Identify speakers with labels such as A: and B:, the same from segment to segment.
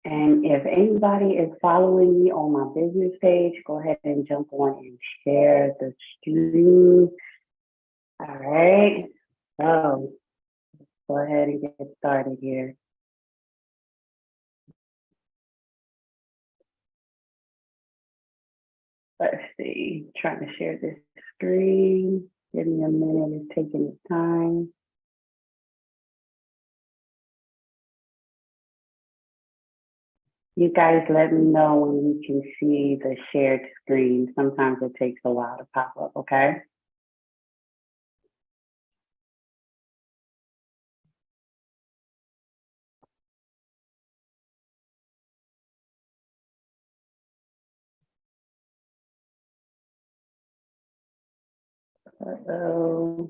A: And if anybody is following me on my business page, go ahead and jump on and share the stream. All right. So go ahead and get started here. Let's see, trying to share this screen. Give me a minute, it's taking its time. You guys let me know when you can see the shared screen. Sometimes it takes a while to pop up, okay? Uh-oh.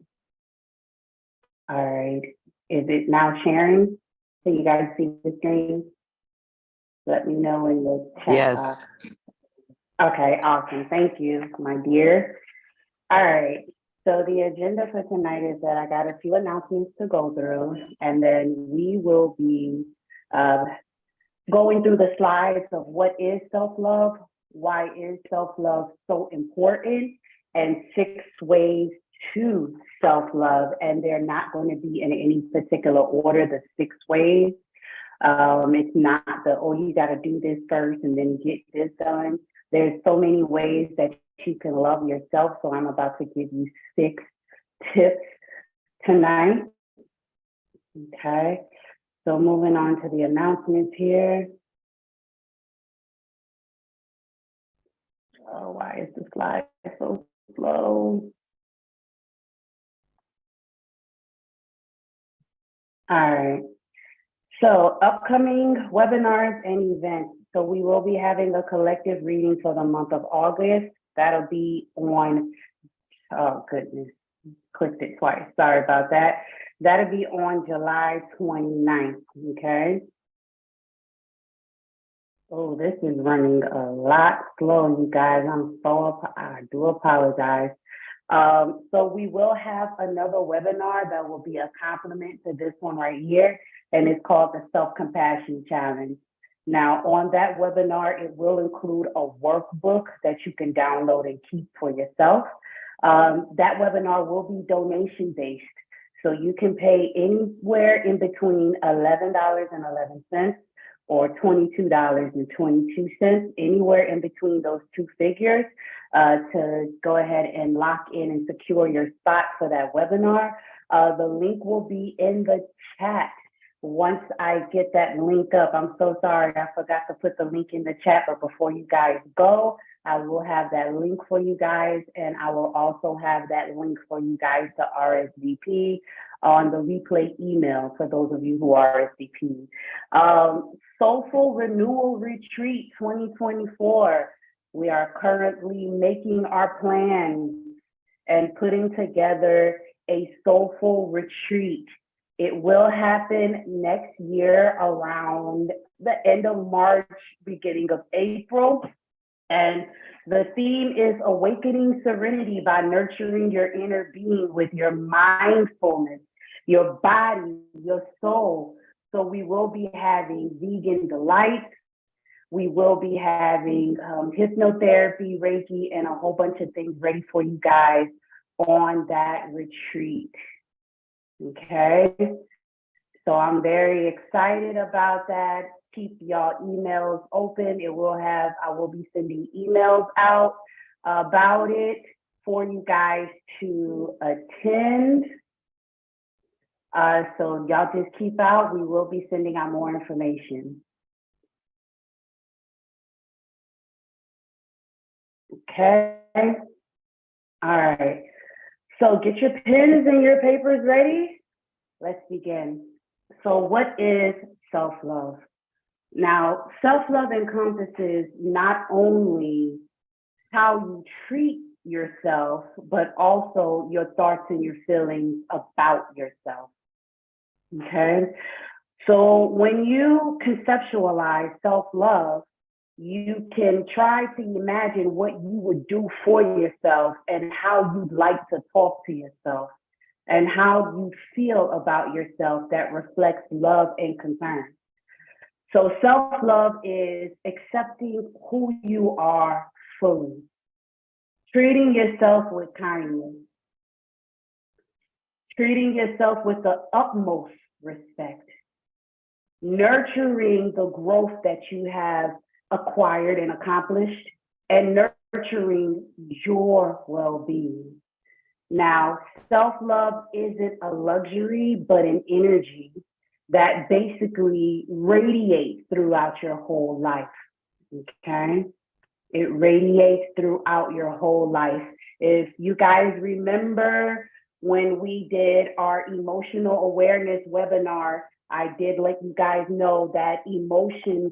A: All right. Is it now sharing? Can you guys see the screen? Let me know in the chat
B: Yes.
A: box. Okay, awesome. Thank you, my dear. All right. So the agenda for tonight is that I got a few announcements to go through, and then we will be going through the slides of what is self-love, why is self-love so important, and 6 ways to self-love. And they're not going to be in any particular order, the 6 ways. It's not the, oh, you got to do this first and then get this done. There's so many ways that you can love yourself. So I'm about to give you 6 tips tonight. Okay. So moving on to the announcements here. Oh, why is the slide so slow? All right. So upcoming webinars and events. So we will be having a collective reading for the month of August. That'll be on, oh goodness, clicked it twice. Sorry about that. That'll be on July 29th, okay? Oh, this is running a lot slow, you guys. I do apologize. So we will have another webinar that will be a complement to this one right here, and it's called the Self-Compassion Challenge. Now, on that webinar, it will include a workbook that you can download and keep for yourself. That webinar will be donation-based, so you can pay anywhere in between $11.11 or $22.22, anywhere in between those 2 figures, to go ahead and lock in and secure your spot for that webinar. The link will be in the chat. Once I get that link up, I'm so sorry, I forgot to put the link in the chat, but before you guys go, I will have that link for you guys, and I will also have that link for you guys to RSVP on the replay email for those of you who RSVP. Soulful Renewal Retreat 2024. We are currently making our plans and putting together a soulful retreat. It will happen next year around the end of March, beginning of April. And the theme is awakening serenity by nurturing your inner being with your mindfulness, your body, your soul. So we will be having vegan delights. We will be having hypnotherapy, Reiki, and a whole bunch of things ready for you guys on that retreat. Okay, so I'm very excited about that. Keep y'all emails open. I will be sending emails out about it for you guys to attend. So y'all just keep out. We will be sending out more information. Okay. All right. So get your pens and your papers ready. Let's begin. So what is self-love? Now, self-love encompasses not only how you treat yourself, but also your thoughts and your feelings about yourself. Okay? So when you conceptualize self-love, you can try to imagine what you would do for yourself and how you'd like to talk to yourself and how you feel about yourself that reflects love and concern. So self-love is accepting who you are fully, treating yourself with kindness, treating yourself with the utmost respect, nurturing the growth that you have acquired and accomplished, and nurturing your well-being. Now, self-love isn't a luxury, but an energy that basically radiates throughout your whole life, okay? It radiates throughout your whole life. If you guys remember when we did our emotional awareness webinar, I did let you guys know that emotions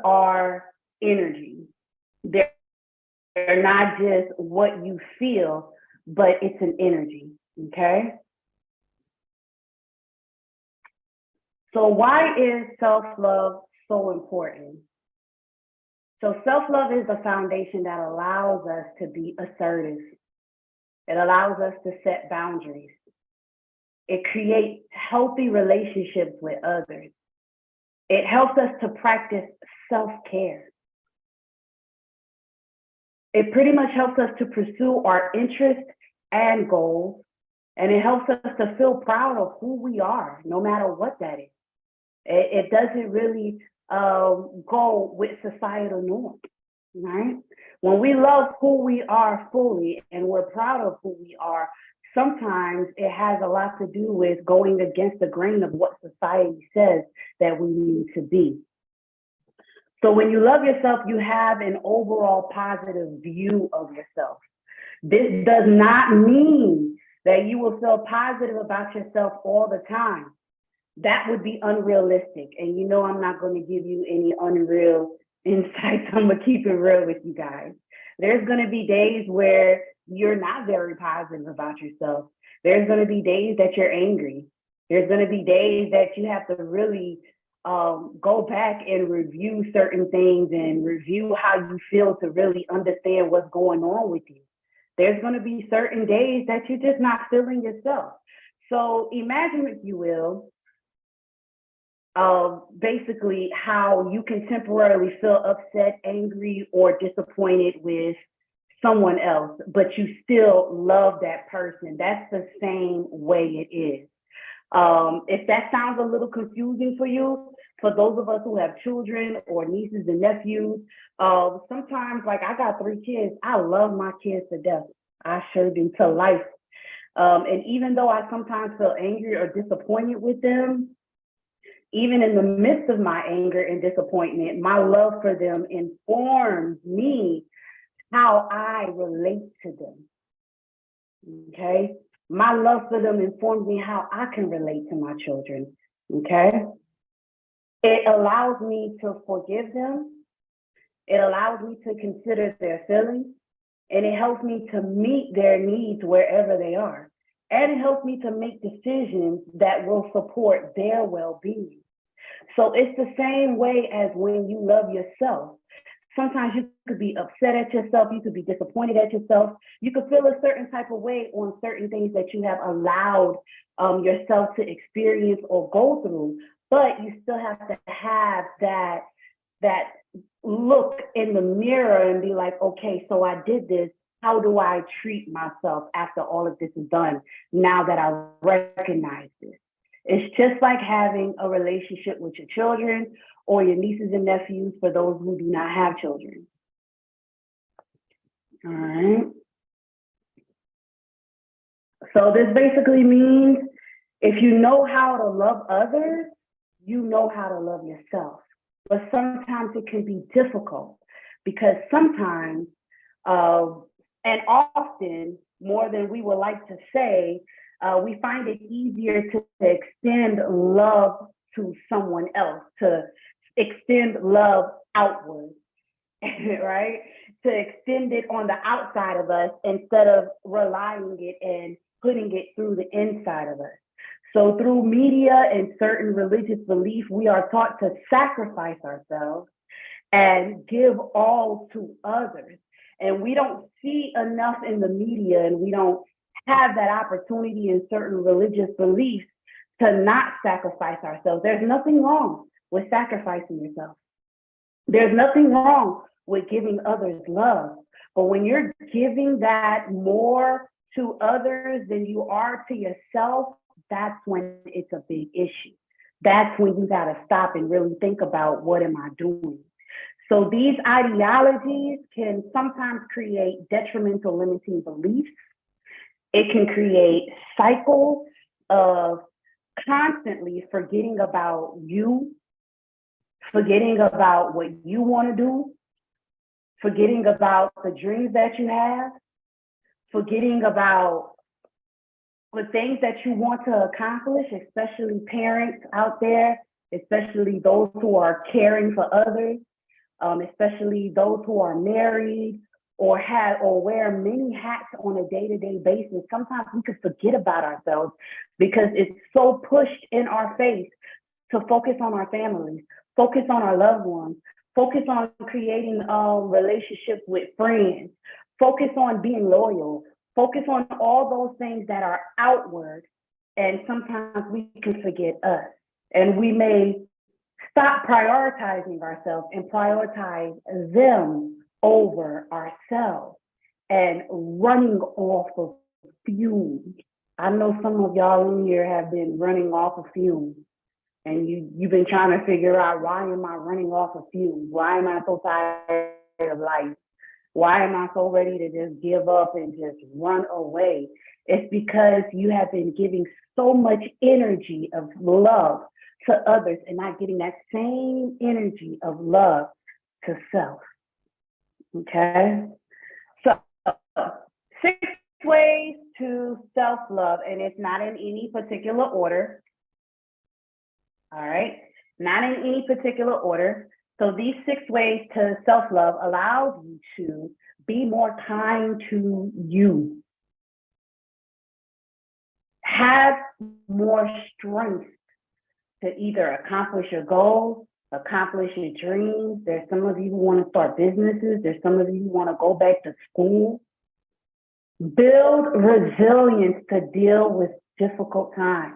A: are energy. They're not just what you feel, but it's an energy, okay? So why is self-love so important? So self-love is a foundation that allows us to be assertive. It allows us to set boundaries. It creates healthy relationships with others. It helps us to practice self-care. It pretty much helps us to pursue our interests and goals, and it helps us to feel proud of who we are, no matter what that is. It doesn't really go with societal norms, right? When we love who we are fully and we're proud of who we are, sometimes it has a lot to do with going against the grain of what society says that we need to be. So when you love yourself, you have an overall positive view of yourself. This does not mean that you will feel positive about yourself all the time. That would be unrealistic. And you know I'm not going to give you any unreal insights. I'm going to keep it real with you guys. There's going to be days where you're not very positive about yourself. There's going to be days that you're angry. There's going to be days that you have to really go back and review certain things and review how you feel to really understand what's going on with you. There's going to be certain days that you're just not feeling yourself. So imagine, if you will, basically how you can temporarily feel upset, angry, or disappointed with someone else, but you still love that person. That's the same way it is. If that sounds a little confusing for you, for those of us who have children or nieces and nephews, sometimes, like, I got 3 kids. I love my kids to death. I sure do, to life. And even though I sometimes feel angry or disappointed with them, even in the midst of my anger and disappointment, my love for them informs me how I relate to them, okay? My love for them informs me how I can relate to my children, okay? It allows me to forgive them. It allows me to consider their feelings, and it helps me to meet their needs wherever they are. And it helps me to make decisions that will support their well-being. So it's the same way as when you love yourself. Sometimes you could be upset at yourself. You could be disappointed at yourself. You could feel a certain type of way on certain things that you have allowed yourself to experience or go through. But you still have to have that look in the mirror and be like, okay, so I did this. How do I treat myself after all of this is done, now that I recognize this? It's just like having a relationship with your children or your nieces and nephews for those who do not have children. All right. So this basically means if you know how to love others, you know how to love yourself. But sometimes it can be difficult because sometimes, and often more than we would like to say, we find it easier to extend love to someone else, to extend love outward, right? To extend it on the outside of us instead of relying it and putting it through the inside of us. So through media and certain religious belief, we are taught to sacrifice ourselves and give all to others. And we don't see enough in the media, and we don't have that opportunity in certain religious beliefs to not sacrifice ourselves. There's nothing wrong with sacrificing yourself. There's nothing wrong with giving others love. But when you're giving that more to others than you are to yourself, that's when it's a big issue. That's when you got to stop and really think about, what am I doing? So these ideologies can sometimes create detrimental limiting beliefs. It can create cycles of constantly forgetting about you, forgetting about what you want to do, forgetting about the dreams that you have, forgetting about the things that you want to accomplish, especially parents out there, especially those who are caring for others, especially those who are married or wear many hats on a day-to-day basis. Sometimes we could forget about ourselves because it's so pushed in our face to focus on our families, focus on our loved ones, focus on creating relationships with friends, focus on being loyal, focus on all those things that are outward. And sometimes we can forget us. And we may stop prioritizing ourselves and prioritize them over ourselves and running off of fumes. I know some of y'all in here have been running off of fumes, and you've been trying to figure out, why am I running off of fumes? Why am I so tired of life? Why am I so ready to just give up and just run away? It's because you have been giving so much energy of love to others and not getting that same energy of love to self. Okay? So 6 ways to self-love, and it's not in any particular order. All right? Not in any particular order. So these 6 ways to self-love allows you to be more kind to you, have more strength to either accomplish your goals, accomplish your dreams. There's some of you who want to start businesses. There's some of you who want to go back to school. Build resilience to deal with difficult times.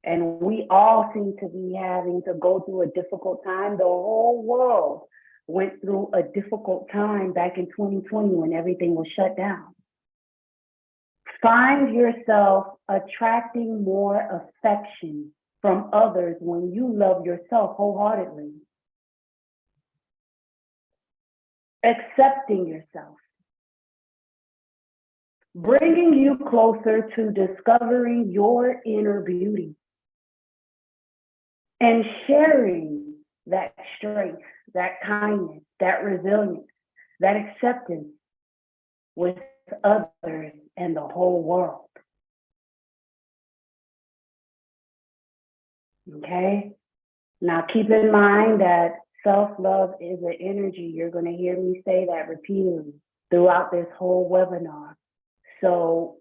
A: And we all seem to be having to go through a difficult time. The whole world went through a difficult time back in 2020 when everything was shut down. Find yourself attracting more affection from others when you love yourself wholeheartedly. Accepting yourself. Bringing you closer to discovering your inner beauty. And sharing that strength, that kindness, that resilience, that acceptance with others and the whole world. Okay? Now keep in mind that self-love is an energy. You're going to hear me say that repeatedly throughout this whole webinar. So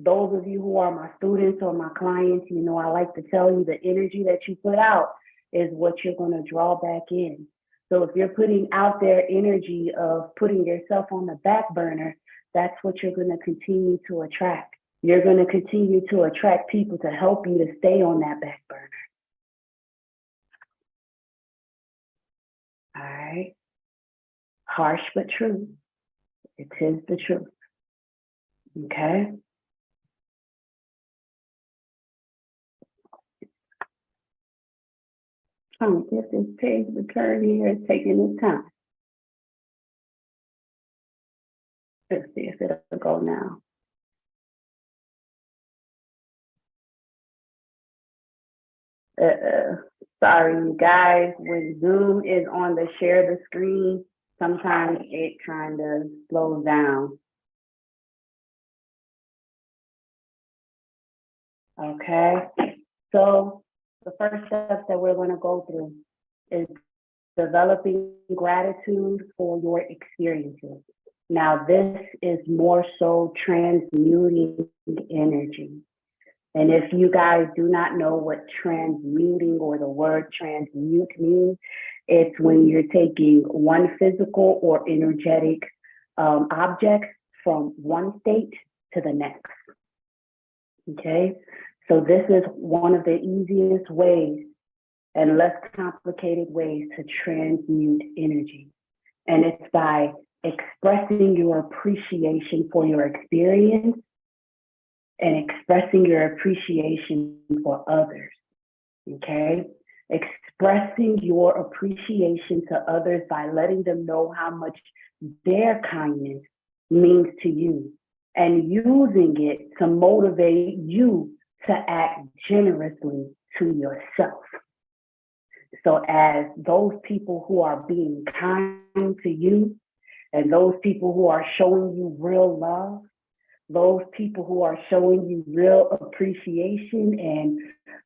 A: those of you who are my students or my clients, you know, I like to tell you the energy that you put out is what you're going to draw back in. So if you're putting out their energy of putting yourself on the back burner, that's what you're going to continue to attract. You're going to continue to attract people to help you to stay on that back burner. All right. Harsh but true. It is the truth. Okay. If this page return here is taking its time. Let's see if it'll go now. Sorry, you guys, when Zoom is on the share the screen, sometimes it kind of slows down. Okay, so the first step that we're going to go through is developing gratitude for your experiences. Now, this is more so transmuting energy. And if you guys do not know what transmuting or the word transmute means, it's when you're taking one physical or energetic object from one state to the next. Okay, So this is one of the easiest ways and less complicated ways to transmute energy. And it's by expressing your appreciation for your experience and expressing your appreciation for others. Okay? Expressing your appreciation to others by letting them know how much their kindness means to you and using it to motivate you to act generously to yourself. So as those people who are being kind to you and those people who are showing you real love, those people who are showing you real appreciation and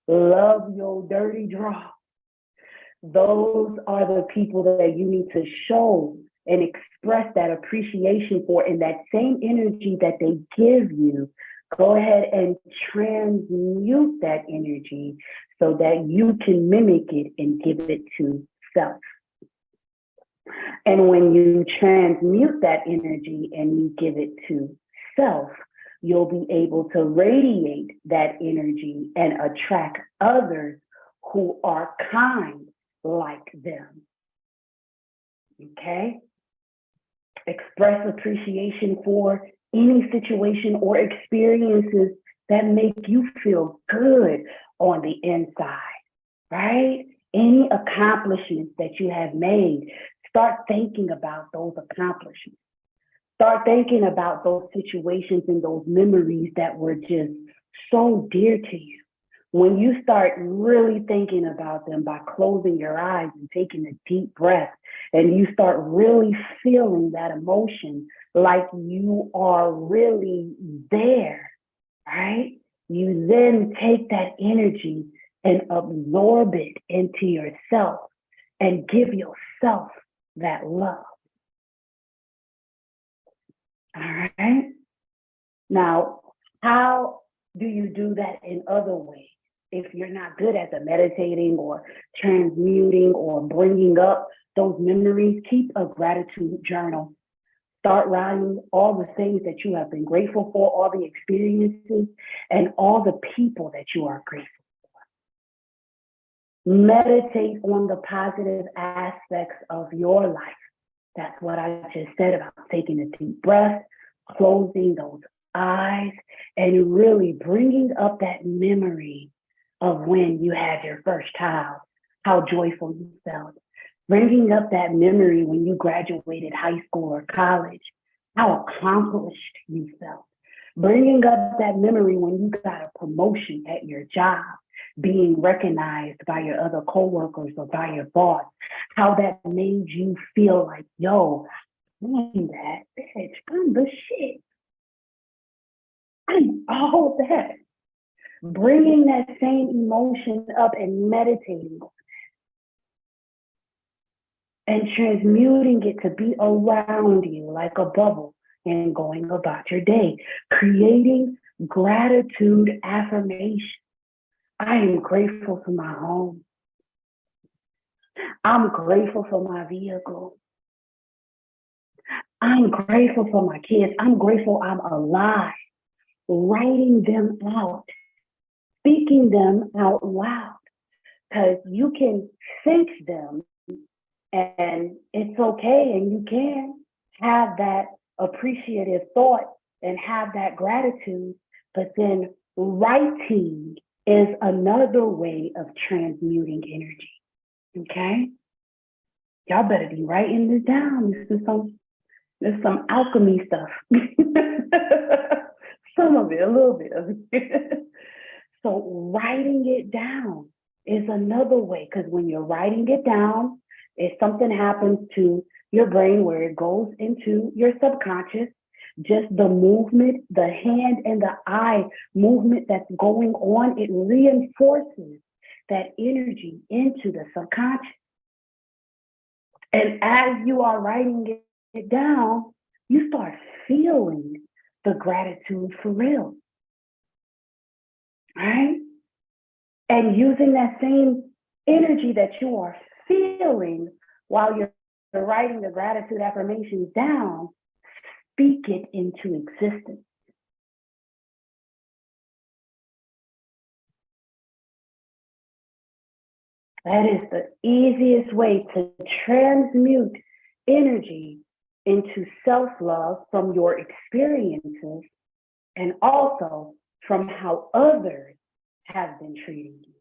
A: love your dirty draw, those are the people that you need to show and express that appreciation for, and that same energy that they give you, go ahead and transmute that energy so that you can mimic it and give it to self. And when you transmute that energy and you give it to self, you'll be able to radiate that energy and attract others who are kind like them. Okay? Express appreciation for any situation or experiences that make you feel good on the inside, right? Any accomplishments that you have made, start thinking about those accomplishments. Start thinking about those situations and those memories that were just so dear to you. When you start really thinking about them by closing your eyes and taking a deep breath, and you start really feeling that emotion like you are really there, right? You then take that energy and absorb it into yourself and give yourself that love. All right? Now, how do you do that in other ways? If you're not good at the meditating or transmuting or bringing up those memories, keep a gratitude journal. Start writing all the things that you have been grateful for, all the experiences, and all the people that you are grateful for. Meditate on the positive aspects of your life. That's what I just said about taking a deep breath, closing those eyes, and really bringing up that memory of when you had your first child, how joyful you felt. Bringing up that memory when you graduated high school or college, how accomplished you felt. Bringing up that memory when you got a promotion at your job, being recognized by your other coworkers or by your boss, how that made you feel like, yo, I'm that bitch, I'm the shit. I'm all that. Bringing that same emotion up and meditating and transmuting it to be around you like a bubble and going about your day, creating gratitude affirmation. I am grateful for my home. I'm grateful for my vehicle. I'm grateful for my kids. I'm grateful I'm alive. Writing them out, speaking them out loud, because you can think them and it's okay, and you can have that appreciative thought and have that gratitude, but then writing is another way of transmuting energy. Okay? Y'all better be writing this down. This is some alchemy stuff. Some of it, a little bit of it. So writing it down is another way, because when you're writing it down, if something happens to your brain where it goes into your subconscious, just the movement, the hand and the eye movement that's going on, it reinforces that energy into the subconscious. And as you are writing it down, you start feeling the gratitude for real, right? And using that same energy that you are feeling while you're writing the gratitude affirmations down, speak it into existence. That is the easiest way to transmute energy into self-love from your experiences and also from how others have been treating you.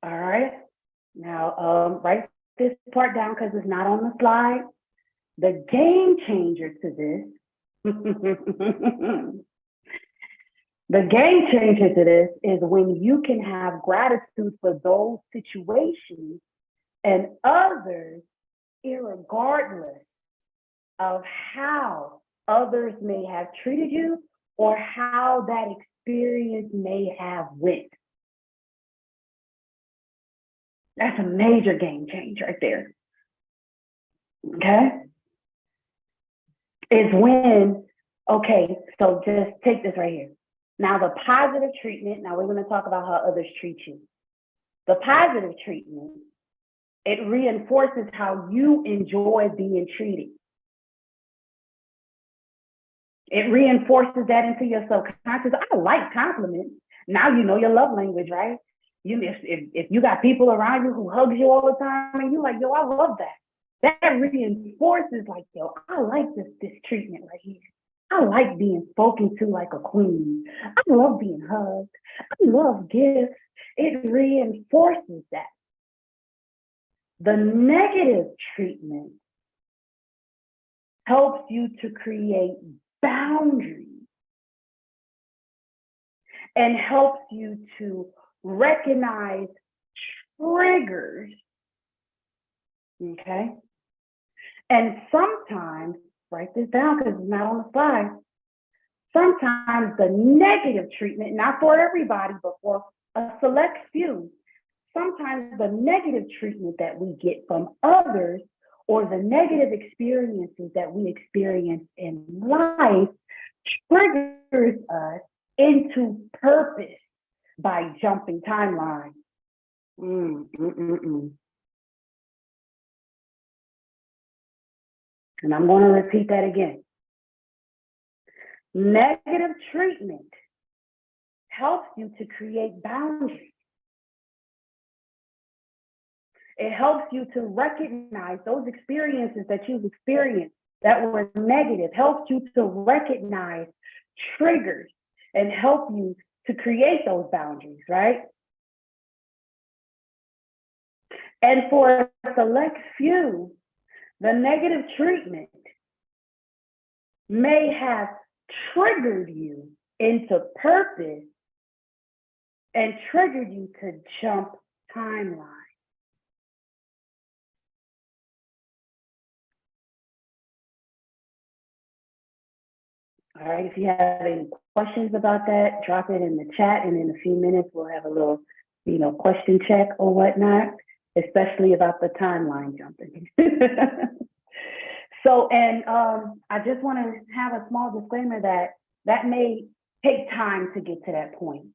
A: All right. Now, write this part down because it's not on the slide. The game changer to this, the game changer to this is when you can have gratitude for those situations and others, irregardless of how others may have treated you or how that experience may have went. That's a major game changer right there. Okay? Is when, okay, so just take this right here. Now, the positive treatment, now we're going to talk about how others treat you. The positive treatment, it reinforces how you enjoy being treated. It reinforces that into your subconscious. I like compliments. Now you know your love language, right? If you got people around you who hug you all the time and you're like, yo, I love that. That reinforces like, yo, I like this treatment right here. I like being spoken to like a queen. I love being hugged. I love gifts. It reinforces that. The negative treatment helps you to create boundaries and helps you to recognize triggers, okay? And sometimes, write this down because it's not on the slide, sometimes the negative treatment, not for everybody, but for a select few, sometimes the negative treatment that we get from others or the negative experiences that we experience in life triggers us into purpose by jumping timelines. And I'm going to repeat that again. Negative treatment helps you to create boundaries. It helps you to recognize those experiences that you've experienced that were negative, helps you to recognize triggers and help you to create those boundaries, right? And for a select few, the negative treatment may have triggered you into purpose and triggered you to jump timelines. All right, if you have any questions about that, drop it in the chat, and in a few minutes we'll have a little, question check or whatnot, especially about the timeline jumping. So, and I just want to have a small disclaimer that may take time to get to that point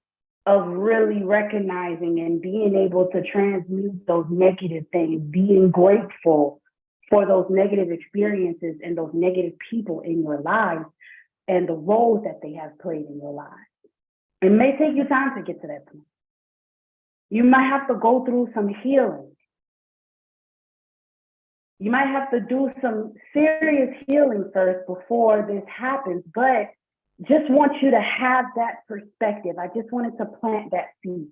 A: of really recognizing and being able to transmute those negative things, being grateful for those negative experiences and those negative people in your lives and the roles that they have played in your lives. It may take you time to get to that point. You might have to go through some healing. You might have to do some serious healing first before this happens, but just want you to have that perspective. I just wanted to plant that seed.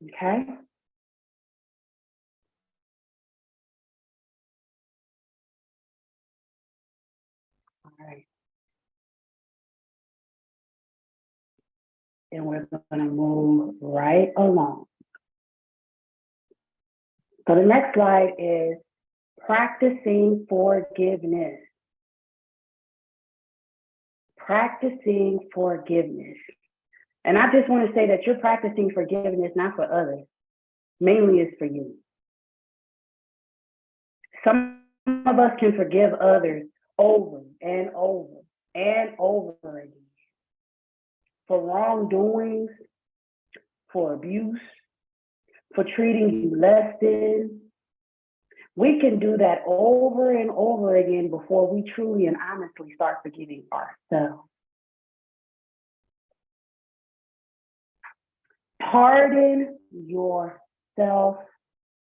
A: Okay? All right. And we're going to move right along. So the next slide is practicing forgiveness. Practicing forgiveness. And I just want to say that you're practicing forgiveness not for others, mainly it's for you. Some of us can forgive others over and over and over again for wrongdoings, for abuse, for treating you less than. We can do that over and over again before we truly and honestly start forgiving ourselves. Pardon yourself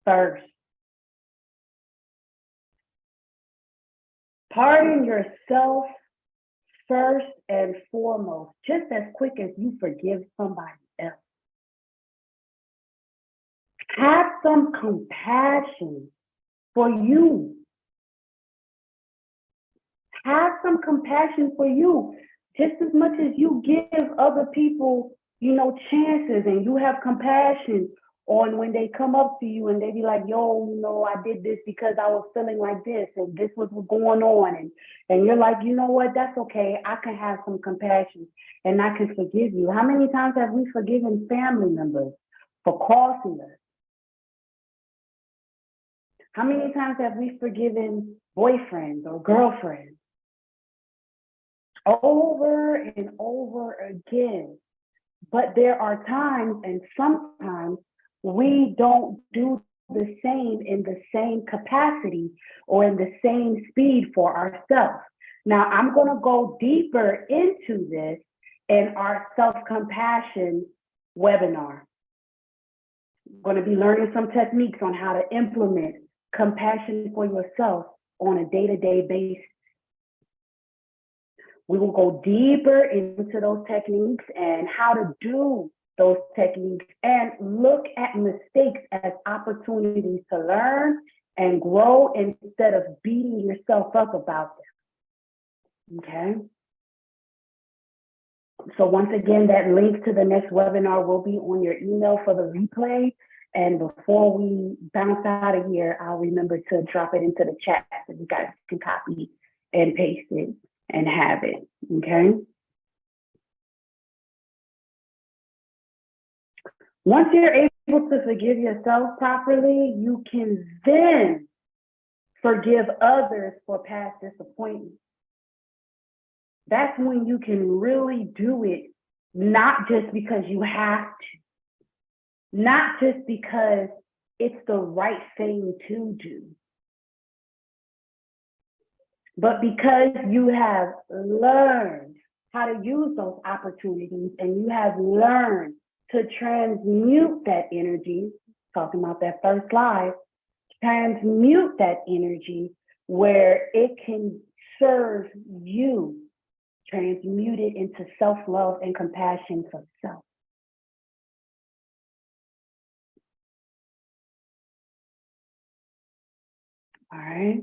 A: first. Pardon yourself first and foremost, just as quick as you forgive somebody else. Have some compassion for you. Have some compassion for you. Just as much as you give other people, chances, and you have compassion on when they come up to you and they be like, yo, I did this because I was feeling like this and this was going on. And you're like, you know what, that's okay. I can have some compassion and I can forgive you. How many times have we forgiven family members for crossing us? How many times have we forgiven boyfriends or girlfriends? Over and over again. But there are times, and sometimes we don't do the same in the same capacity or in the same speed for ourselves. Now, I'm going to go deeper into this in our self-compassion webinar. I'm going to be learning some techniques on how to implement compassion for yourself on a day-to-day basis. We will go deeper into those techniques and how to do those techniques and look at mistakes as opportunities to learn and grow instead of beating yourself up about them. Okay? So once again, that link to the next webinar will be on your email for the replay. And before we bounce out of here, I'll remember to drop it into the chat so you guys can copy and paste it and have it, okay? Once you're able to forgive yourself properly, you can then forgive others for past disappointment. That's when you can really do it, not just because you have to, not just because it's the right thing to do, but because you have learned how to use those opportunities and you have learned to transmute that energy, talking about that first slide, transmute that energy where it can serve you, transmute it into self-love and compassion for self. All right.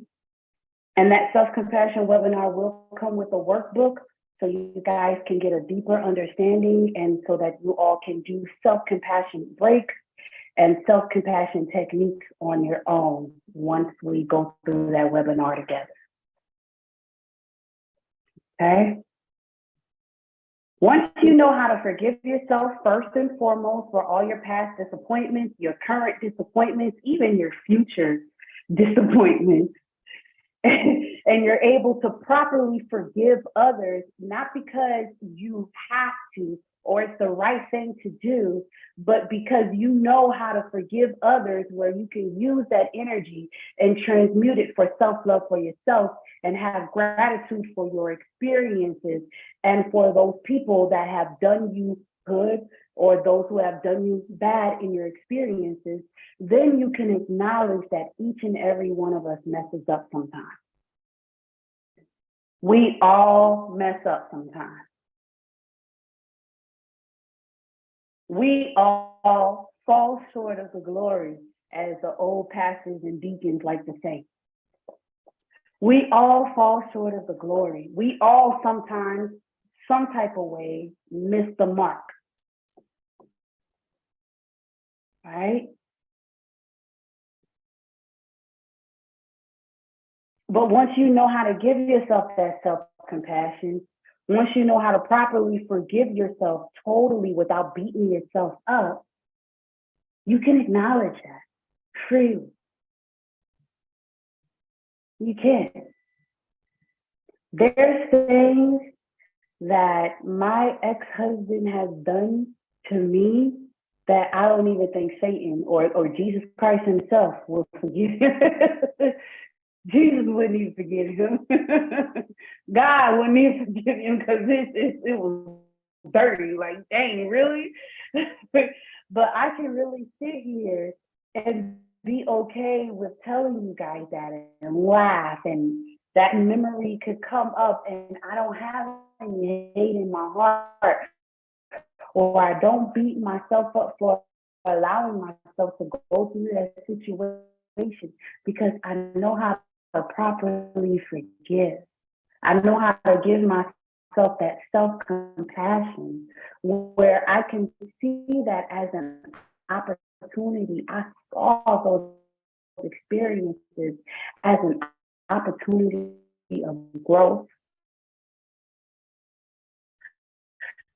A: And that self-compassion webinar will come with a workbook so you guys can get a deeper understanding and so that you all can do self-compassion breaks and self-compassion techniques on your own once we go through that webinar together. Okay? Once you know how to forgive yourself first and foremost for all your past disappointments, your current disappointments, even your future disappointments, and you're able to properly forgive others, not because you have to or it's the right thing to do, but because you know how to forgive others, where you can use that energy and transmute it for self-love for yourself and have gratitude for your experiences and for those people that have done you good or those who have done you bad in your experiences, then you can acknowledge that each and every one of us messes up sometimes. We all mess up sometimes. We all fall short of the glory, as the old pastors and deacons like to say. We all fall short of the glory. We all sometimes, some type of way, miss the mark. Right? But once you know how to give yourself that self-compassion, once you know how to properly forgive yourself totally without beating yourself up, you can acknowledge that freely. You can. There's things that my ex-husband has done to me that I don't even think Satan or Jesus Christ himself will forgive. Jesus wouldn't even forgive him. God wouldn't even forgive him because it was dirty. Like, dang, really? But I can really sit here and be okay with telling you guys that and laugh, and that memory could come up and I don't have any hate in my heart, or I don't beat myself up for allowing myself to go through that situation, because I know how to properly forgive. I know how to give myself that self-compassion where I can see that as an opportunity. I saw those experiences as an opportunity of growth.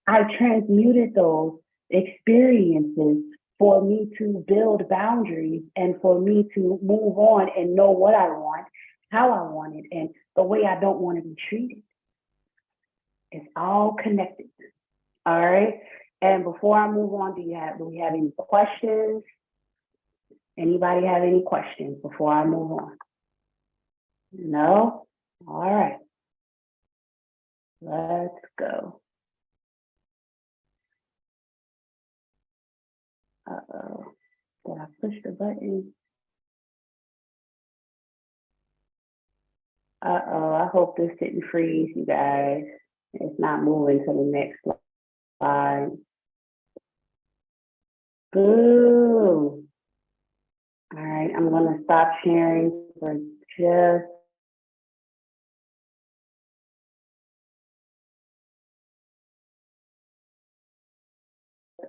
A: I transmuted those experiences for me to build boundaries and for me to move on and know what I want, how I want it, and the way I don't want to be treated. It's all connected. All right. And before I move on, do we have any questions? Anybody have any questions before I move on? No? All right. Let's go. Uh-oh. Did I push the button? Uh-oh, I hope this didn't freeze, you guys. It's not moving to the next slide. Boo. All right, I'm gonna stop sharing for just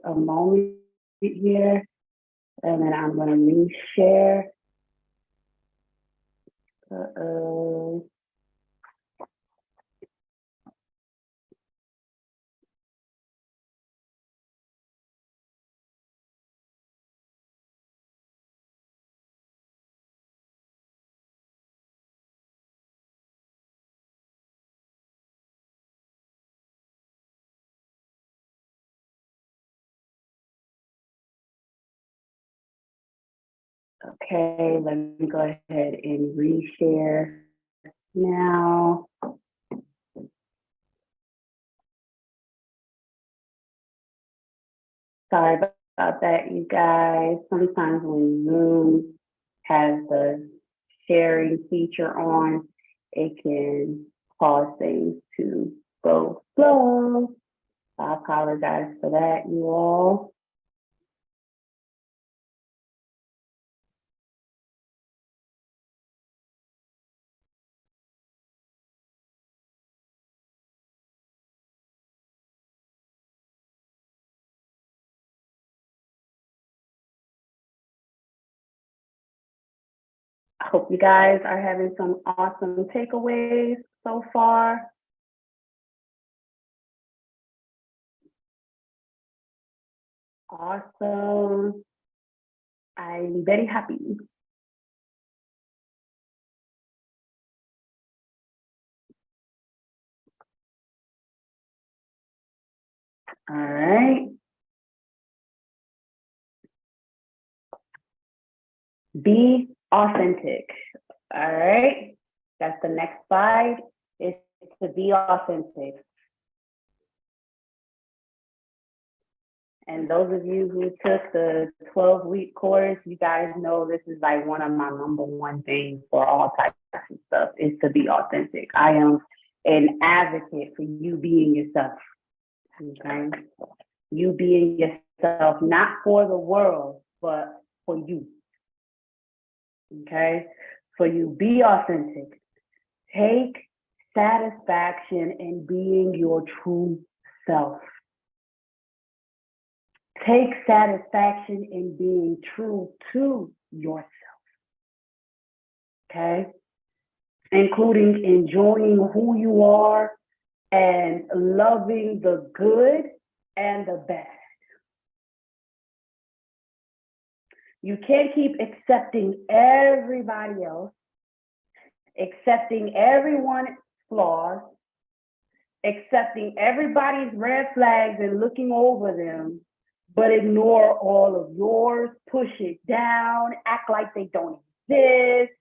A: a moment here, and then I'm gonna reshare. Uh-oh. Okay, let me go ahead and reshare now. Sorry about that, you guys. Sometimes when Zoom has the sharing feature on, it can cause things to go slow. I apologize for that, you all. I hope you guys are having some awesome takeaways so far. Awesome. I'm very happy. All right. Be authentic. All right. That's the next slide. It's to be authentic. And those of you who took the 12-week course, you guys know this is like one of my #1 things for all types of stuff, is to be authentic. I am an advocate for you being yourself. Okay. You being yourself, not for the world, but for you. Okay. So you be authentic. Take satisfaction in being your true self. Take satisfaction in being true to yourself. Okay. Including enjoying who you are and loving the good and the bad. You can't keep accepting everybody else, accepting everyone's flaws, accepting everybody's red flags and looking over them, but ignore all of yours, push it down, act like they don't exist.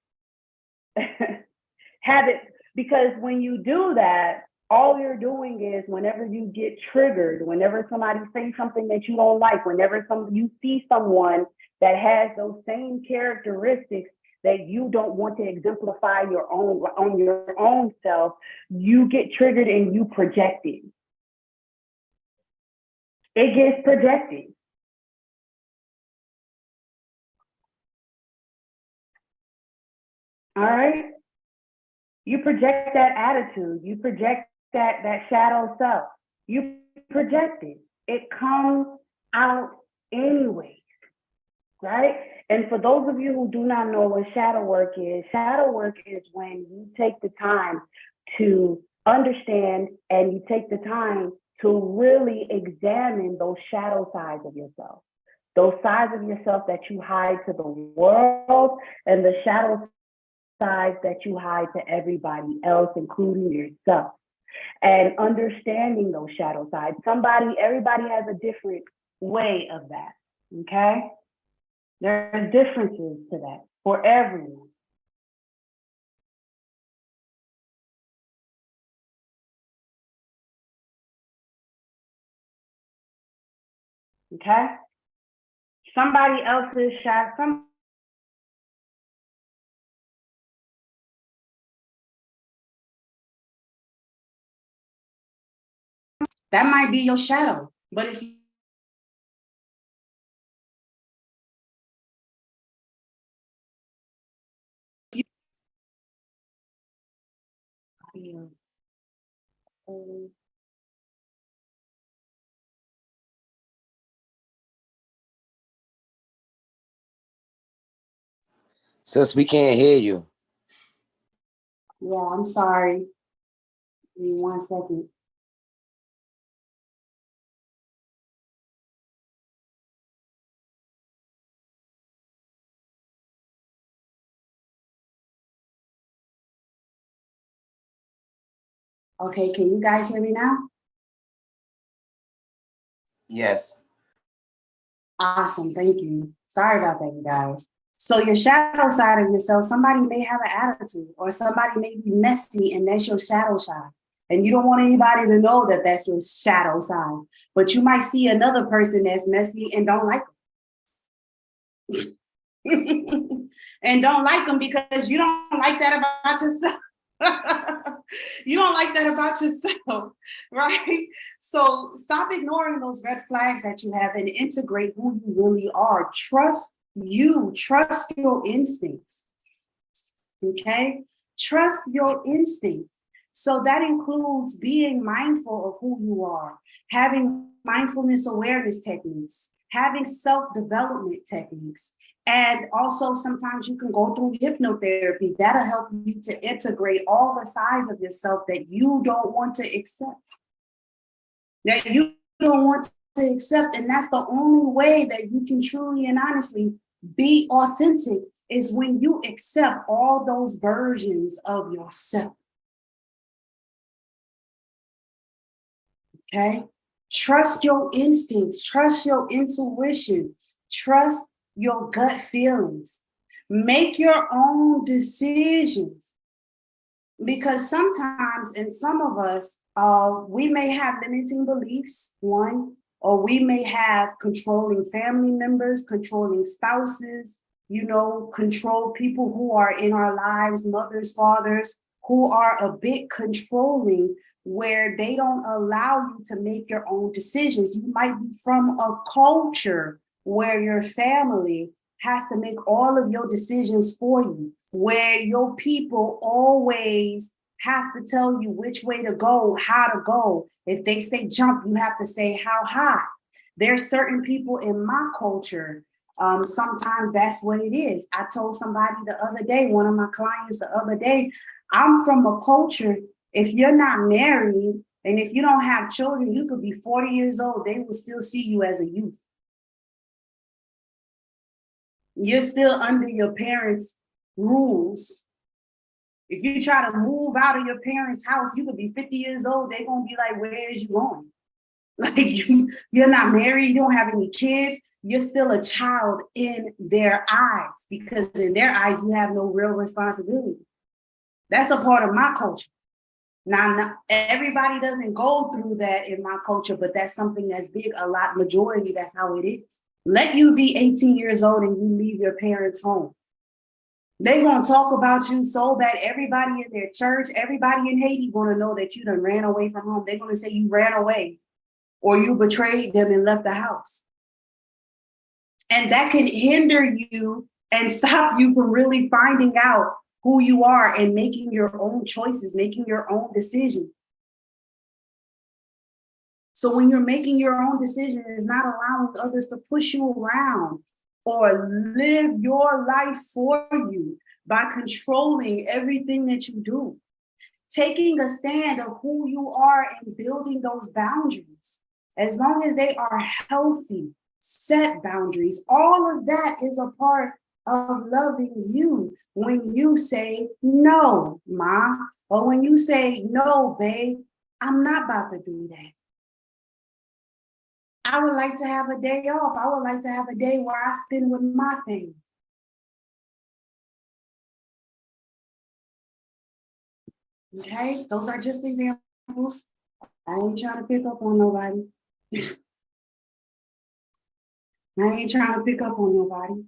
A: Have it, because when you do that, all you're doing is whenever you get triggered, whenever somebody says something that you don't like, whenever you see someone that has those same characteristics that you don't want to exemplify on your own self, you get triggered and you project it. It gets projected. All right? You project that attitude. You project that shadow self. You project it. It comes out anyway, right? And for those of you who do not know what shadow work is when you take the time to understand and you take the time to really examine those shadow sides of yourself, those sides of yourself that you hide to the world, and the shadow sides that you hide to everybody else, including yourself. And understanding those shadow sides. Everybody has a different way of that, okay? There are differences to that for everyone. Okay? Somebody else's shadow,
B: that might be your shadow. But if you
C: Sis, we can't hear you.
B: yeah, I'm sorry. Give me 1 second. Okay, can you guys hear me now?
C: Yes.
B: Awesome, thank you. Sorry about that, you guys. So your shadow side of yourself, somebody may have an attitude, or somebody may be messy, and that's your shadow side. And you don't want anybody to know that that's your shadow side. But you might see another person that's messy and don't like them. And don't like them because you don't like that about yourself. You don't like that about yourself, right? So stop ignoring those red flags that you have and integrate who you really are. Trust your instincts, okay? Trust your instincts. So that includes being mindful of who you are, having mindfulness awareness techniques, having self-development techniques. And also sometimes you can go through hypnotherapy. That'll help you to integrate all the sides of yourself that you don't want to accept. That you don't want to accept. And that's the only way that you can truly and honestly be authentic, is when you accept all those versions of yourself. Okay? Trust your instincts, trust your intuition, trust your gut feelings. Make your own decisions. Because sometimes, and some of us, we may have limiting beliefs, one, or we may have controlling family members, controlling spouses, control people who are in our lives, mothers, fathers, who are a bit controlling, where they don't allow you to make your own decisions. You might be from a culture where your family has to make all of your decisions for you, where your people always have to tell you which way to go, how to go. If they say jump, you have to say how high. There's certain people in my culture, sometimes that's what it is. I told somebody the other day, one of my clients the other day, I'm from a culture, if you're not married and if you don't have children, you could be 40 years old, they will still see you as a youth. You're still under your parents' rules. If you try to move out of your parents' house, you could be 50 years old. They're going to be like, where is you going? Like you're not married, you don't have any kids. You're still a child in their eyes, because in their eyes, you have no real responsibility. That's a part of my culture. Now, not everybody doesn't go through that in my culture, but that's something that's big. A lot, majority, that's how it is. Let you be 18 years old and you leave your parents' home. They're going to talk about you so bad. Everybody in their church, everybody in Haiti going to know that you done ran away from home. They're going to say you ran away or you betrayed them and left the house. And that can hinder you and stop you from really finding out who you are and making your own choices, making your own decisions. So when you're making your own decisions, it's not allowing others to push you around or live your life for you by controlling everything that you do. Taking a stand of who you are and building those boundaries. As long as they are healthy, set boundaries, all of that is a part of loving you. When you say, no, Ma, or when you say, no, babe, I'm not about to do that. I would like to have a day off. I would like to have a day where I spend with my family. Okay, those are just examples. I ain't trying to pick up on nobody. I ain't trying to pick up on nobody.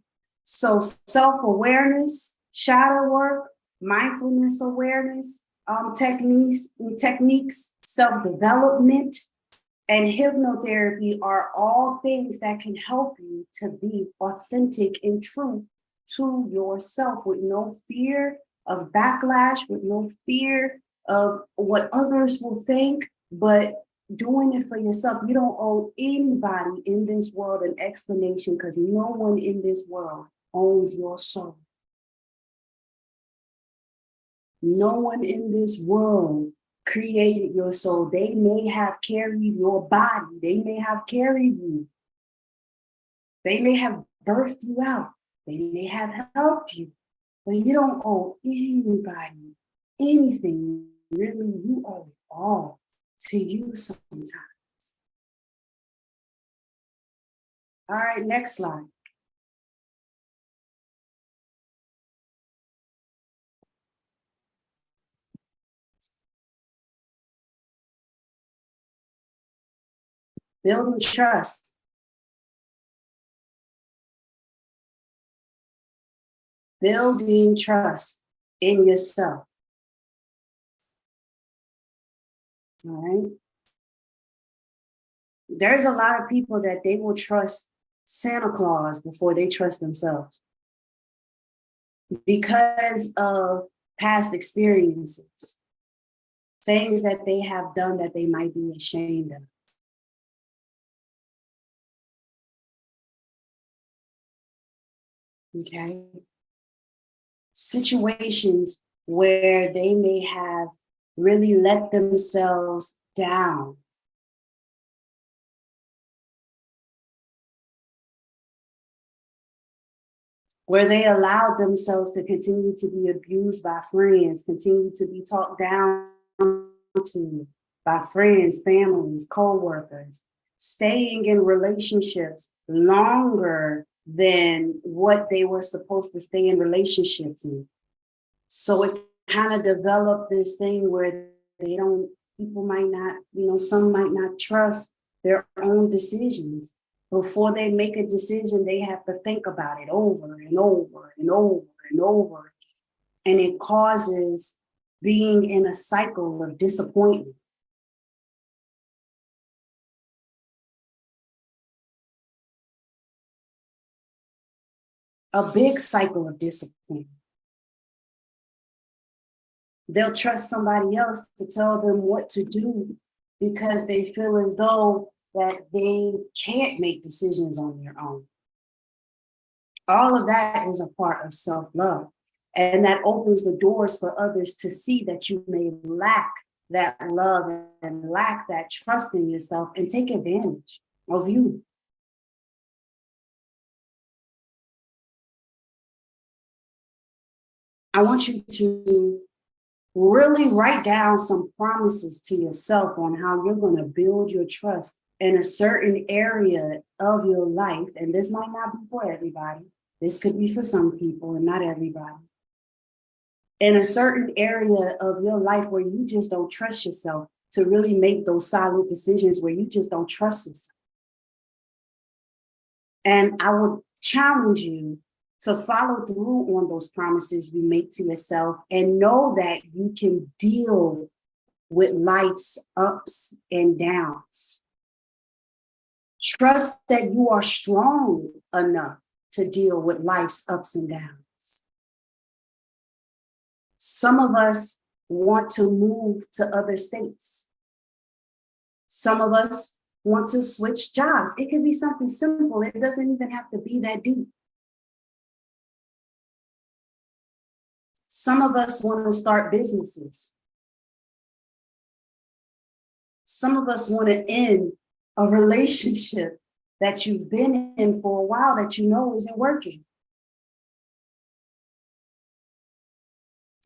B: So self-awareness, shadow work, mindfulness awareness, techniques, self-development, and hypnotherapy are all things that can help you to be authentic and true to yourself with no fear of backlash, with no fear of what others will think, but doing it for yourself. You don't owe anybody in this world an explanation because no one in this world owns your soul. No one in this world created your soul. They may have carried your body. They may have carried you. They may have birthed you out. They may have helped you, but you don't owe anybody anything. Really, you owe it all to you sometimes. All right, next slide. Building trust. Building trust in yourself. All right. There's a lot of people that they will trust Santa Claus before they trust themselves because of past experiences, things that they have done that they might be ashamed of. Okay. Situations where they may have really let themselves down. Where they allowed themselves to continue to be abused by friends, continue to be talked down to by friends, families, co-workers, staying in relationships longer than what they were supposed to stay in relationships in. So it kind of developed this thing where people might not, some might not trust their own decisions. Before they make a decision, they have to think about it over and over and over and over. And it causes being in a cycle of disappointment. A big cycle of disappointment. They'll trust somebody else to tell them what to do because they feel as though that they can't make decisions on their own. All of that is a part of self-love. And that opens the doors for others to see that you may lack that love and lack that trust in yourself and take advantage of you. I want you to really write down some promises to yourself on how you're going to build your trust in a certain area of your life. And this might not be for everybody. This could be for some people and not everybody. in a certain area of your life where you just don't trust yourself to really make those solid decisions, where you just don't trust yourself. And I would challenge you to follow through on those promises you make to yourself and know that you can deal with life's ups and downs. Trust that you are strong enough to deal with life's ups and downs. Some of us want to move to other states. Some of us want to switch jobs. It can be something simple. It doesn't even have to be that deep. Some of us want to start businesses. Some of us want to end a relationship that you've been in for a while that you know isn't working.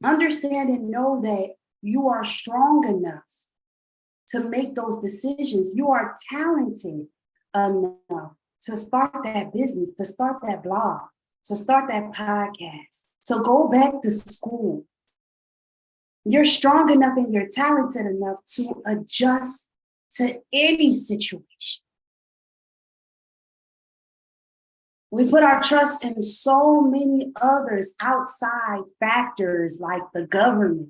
B: Understand and know that you are strong enough to make those decisions. You are talented enough to start that business, to start that blog, to start that podcast, to go back to school. You're strong enough and you're talented enough to adjust to any situation. We put our trust in so many others outside factors like the government,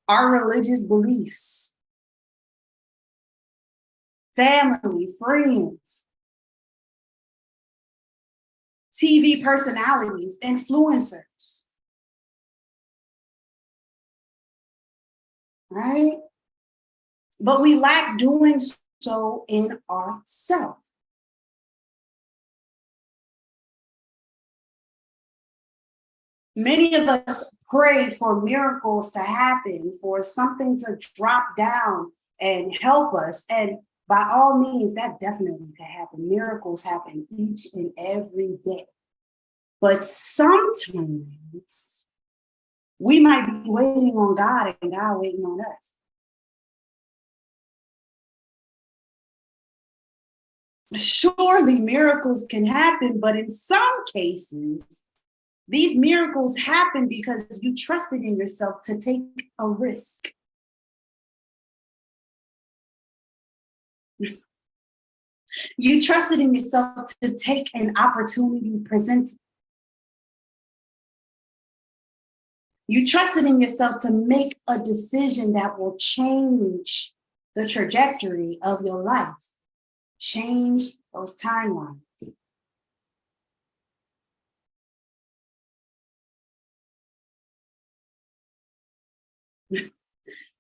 B: our religious beliefs, family, friends, TV personalities, influencers, right? But we lack doing so in ourselves. Many of us pray for miracles to happen, for something to drop down and help us. And by all means, that definitely can happen. Miracles happen each and every day. But sometimes we might be waiting on God and God waiting on us. Surely miracles can happen, but in some cases, these miracles happen because you trusted in yourself to take a risk. You trusted in yourself to take an opportunity presented. You trusted in yourself to make a decision that will change the trajectory of your life, change those timelines.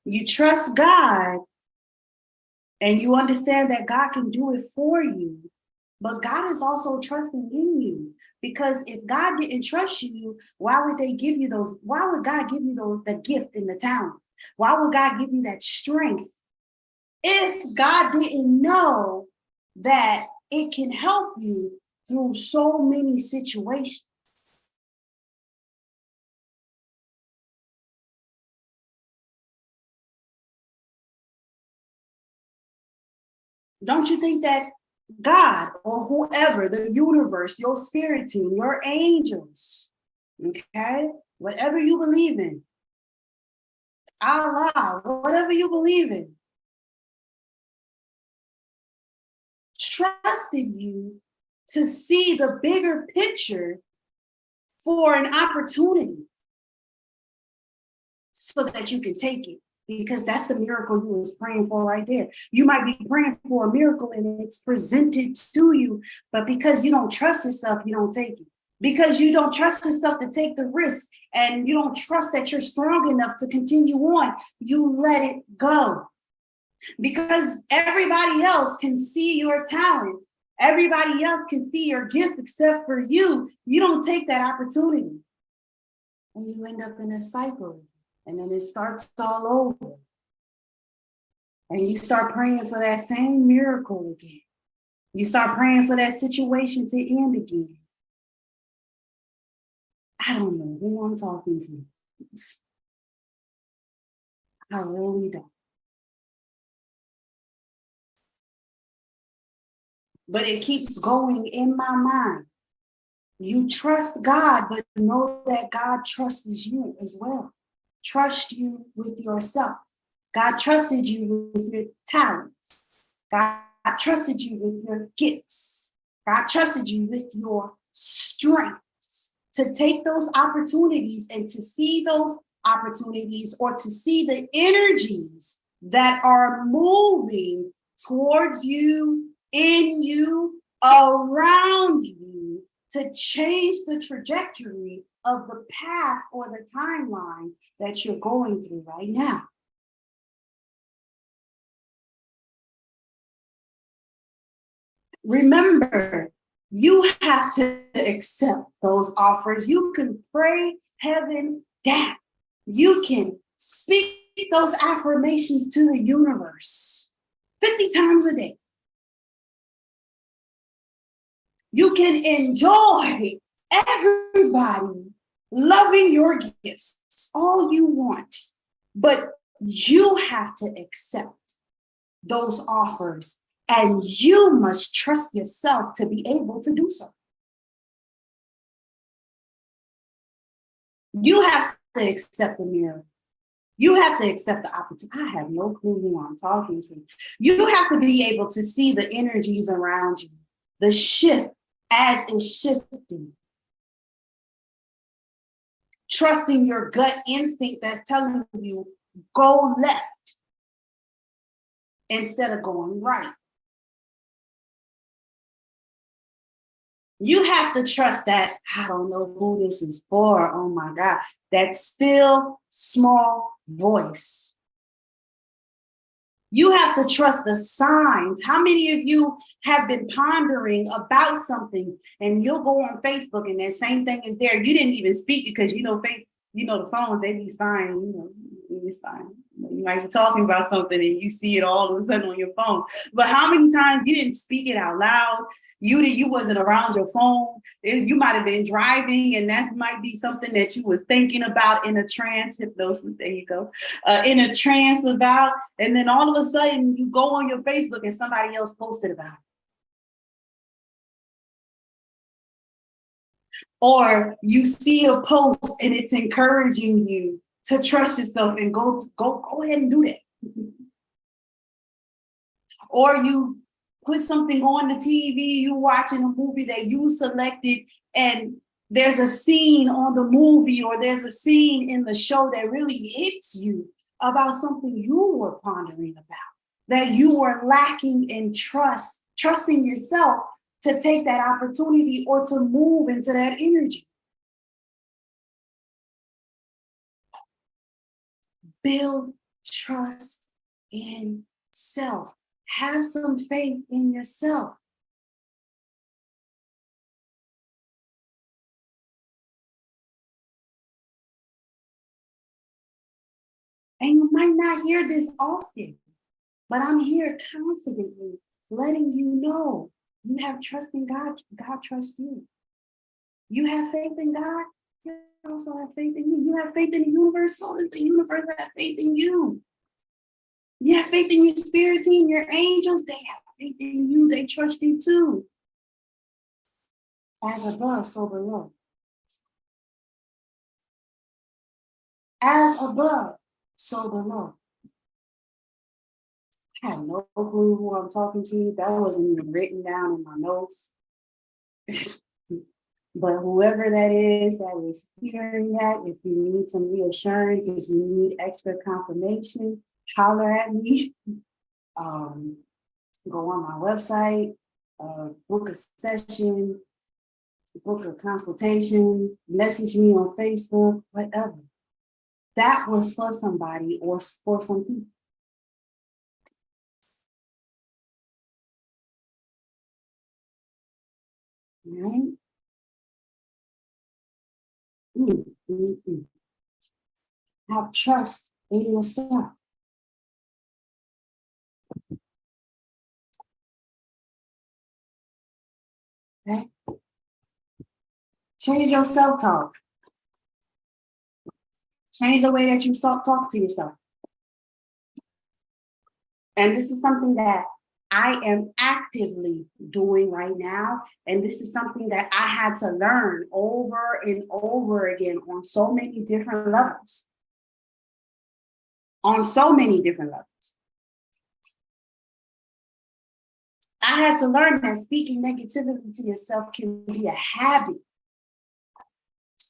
B: You trust God and you understand that God can do it for you, but God is also trusting in you, because if God didn't trust you, why would they give you those? Why would God give you the gift and the talent? Why would God give you that strength if God didn't know that it can help you through so many situations? Don't you think that God or whoever, the universe, your spirit team, your angels, okay, whatever you believe in, Allah, whatever you believe in, trusted you to see the bigger picture for an opportunity so that you can take it? Because that's the miracle you was praying for right there. You might be praying for a miracle and it's presented to you, but because you don't trust yourself, you don't take it. Because you don't trust yourself to take the risk and you don't trust that you're strong enough to continue on, you let it go. Because everybody else can see your talent. Everybody else can see your gift except for you. You don't take that opportunity. And you end up in a cycle. And then it starts all over. And you start praying for that same miracle again. You start praying for that situation to end again. I don't know who I'm talking to. I really don't. But it keeps going in my mind. You trust God, but know that God trusts you as well. Trust you with yourself. God trusted you with your talents. God trusted you with your gifts. God trusted you with your strengths to take those opportunities and to see those opportunities or to see the energies that are moving towards you, in you, around you, to change the trajectory of the path or the timeline that you're going through right now. Remember, you have to accept those offers. You can pray heaven down. You can speak those affirmations to the universe 50 times a day. You can enjoy everybody loving your gifts all you want, but you have to accept those offers and you must trust yourself to be able to do so. You have to accept the miracle. You have to accept the opportunity. I have no clue who I'm talking to. You have to be able to see the energies around you, the shift as it's shifting. Trusting your gut instinct that's telling you, go left instead of going right. You have to trust that, I don't know who this is for, oh my God, that still small voice. You have to trust the signs. How many of you have been pondering about something and you'll go on Facebook and that same thing is there? You didn't even speak because the phones, they be fine, it's fine. You might be talking about something and you see it all of a sudden on your phone. But how many times you didn't speak it out loud? You wasn't around your phone. You might have been driving and that might be something that you was thinking about in a trance, hypnosis, there you go, in a trance about, and then all of a sudden you go on your Facebook and somebody else posted about it. Or you see a post and it's encouraging you to trust yourself and go ahead and do that. Or you put something on the TV, you watching a movie that you selected and there's a scene on the movie or there's a scene in the show that really hits you about something you were pondering about, that you were lacking in trusting yourself to take that opportunity or to move into that energy. Build trust in self. Have some faith in yourself. And you might not hear this often, but I'm here confidently letting you know you have trust in God. God trusts you. You have faith in God. You also have faith in you. You have faith in the universe, so does the universe have faith in you. You have faith in your spirit team, your angels, they have faith in you. They trust you too. As above, so below. As above, so below. I have no clue who I'm talking to. That wasn't even written down in my notes. But whoever that is hearing that, if you need some reassurance, if you need extra confirmation, holler at me. Go on my website, book a session, book a consultation, message me on Facebook, whatever. That was for somebody or for some people. Right? Have trust in yourself. Okay? Change your self-talk. Change the way that you talk to yourself. And this is something that I am actively doing right now. And this is something that I had to learn over and over again on so many different levels. On so many different levels. I had to learn that speaking negativity to yourself can be a habit.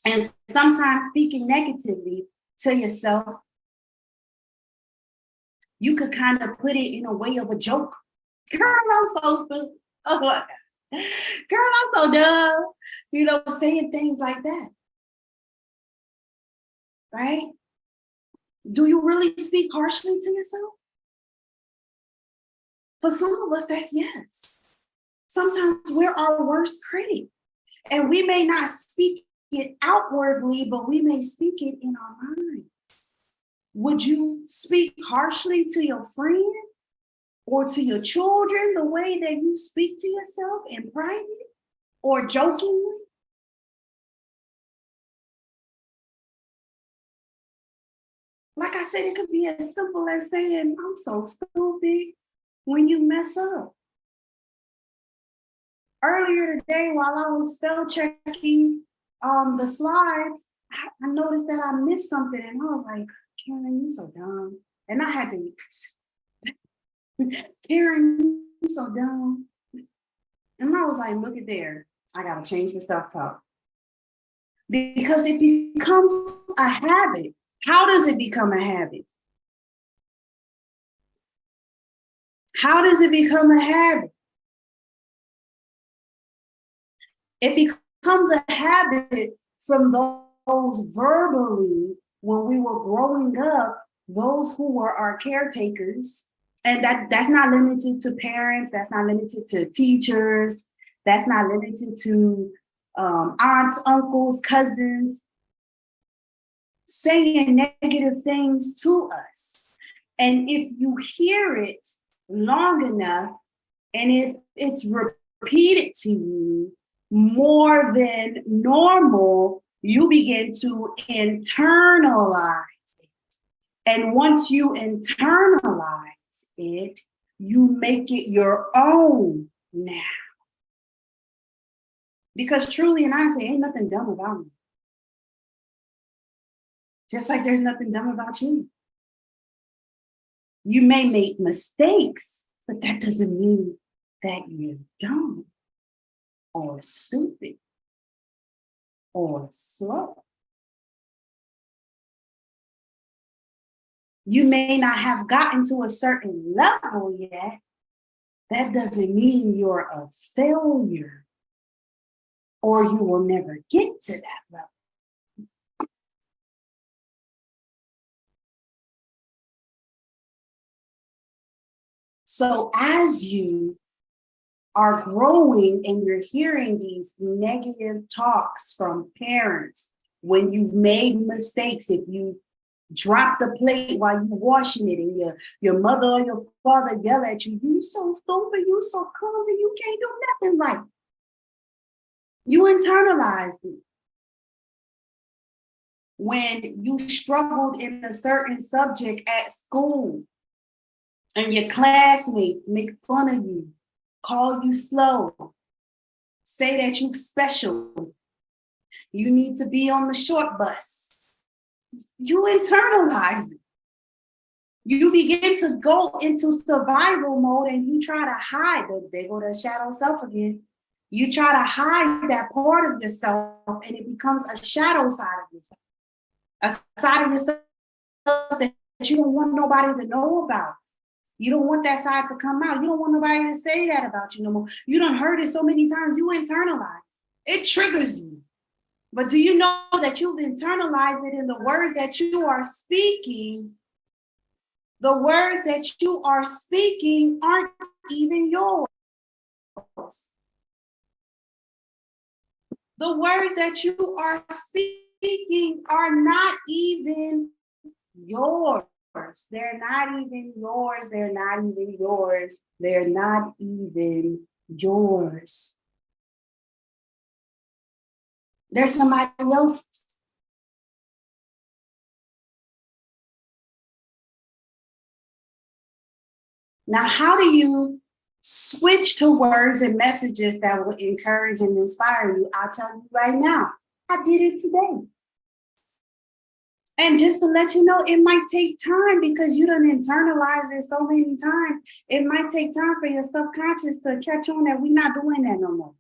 B: And sometimes speaking negatively to yourself, you could kind of put it in a way of a joke. Girl, I'm so stupid. Oh my God. Girl, I'm so dumb. You know, saying things like that. Right? Do you really speak harshly to yourself? For some of us, that's yes. Sometimes we're our worst critic. And we may not speak it outwardly, but we may speak it in our minds. Would you speak harshly to your friend or to your children the way that you speak to yourself in private or jokingly? Like I said, it could be as simple as saying, I'm so stupid when you mess up. Earlier today, while I was spell checking the slides, I noticed that I missed something and I was like, Karen, you so dumb. And I had to, Karen, you so dumb. And I was like, look at there. I gotta change the self-talk. Because it becomes a habit. How does it become a habit? How does it become a habit? It becomes a habit from those verbally when we were growing up, those who were our caretakers. And that's not limited to parents, that's not limited to teachers, that's not limited to aunts, uncles, cousins, saying negative things to us. And if you hear it long enough, and if it's repeated to you more than normal, you begin to internalize it. And once you internalize it, you make it your own now. Because truly and honestly, ain't nothing dumb about me. Just like there's nothing dumb about you. You may make mistakes, but that doesn't mean that you're dumb or stupid or slow. You may not have gotten to a certain level yet. That doesn't mean you're a failure or you will never get to that level. So as you are growing and you're hearing these negative talks from parents, when you've made mistakes, if you drop the plate while you're washing it and your mother or your father yell at you, you so stupid, you so clumsy, you can't do nothing right. You internalize it. When you struggled in a certain subject at school and your classmates make fun of you, call you slow, say that you're special, you need to be on the short bus. You internalize it. You begin to go into survival mode and you try to hide. There go the shadow self again. You try to hide that part of yourself and it becomes a shadow side of yourself. A side of yourself that you don't want nobody to know about. You don't want that side to come out. You don't want nobody to say that about you no more. You done heard it so many times, you internalize. It triggers you. But do you know that you've internalized it in the words that you are speaking? The words that you are speaking aren't even yours. The words that you are speaking are not even yours. They're not even yours. They're not even yours. They're not even yours. They're somebody else's. Now, how do you Switch to words and messages that will encourage and inspire you. I'll tell you right now, I did it today. And just to let you know, it might take time because you done internalized it so many times. It might take time for your subconscious to catch on that we're not doing that no more.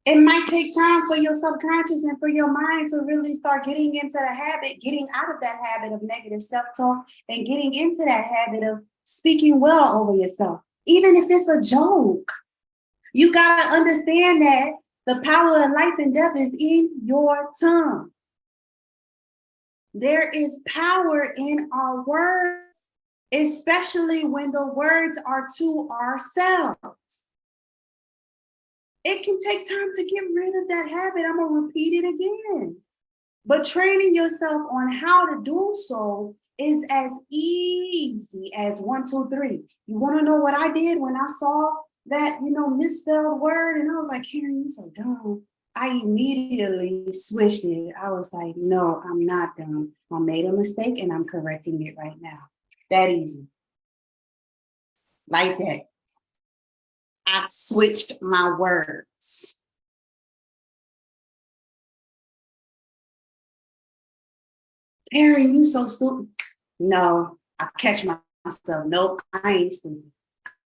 B: It might take time for your subconscious and for your mind to really start getting into the habit, getting out of that habit of negative self-talk and getting into that habit of speaking well over yourself. Even if it's a joke, you gotta understand that the power of life and death is in your tongue. There is power in our words, especially when the words are to ourselves. It can take time to get rid of that habit. I'm gonna repeat it again. But training yourself on how to do so is as easy as 1, 2, 3. You wanna know what I did when I saw that, misspelled word? And I was like, Karen, you're so dumb. I immediately switched it. I was like, no, I'm not dumb. I made a mistake and I'm correcting it right now. That easy. Like that. I switched my words. Karen, you so stupid. No, I catch myself. Nope, I ain't stupid.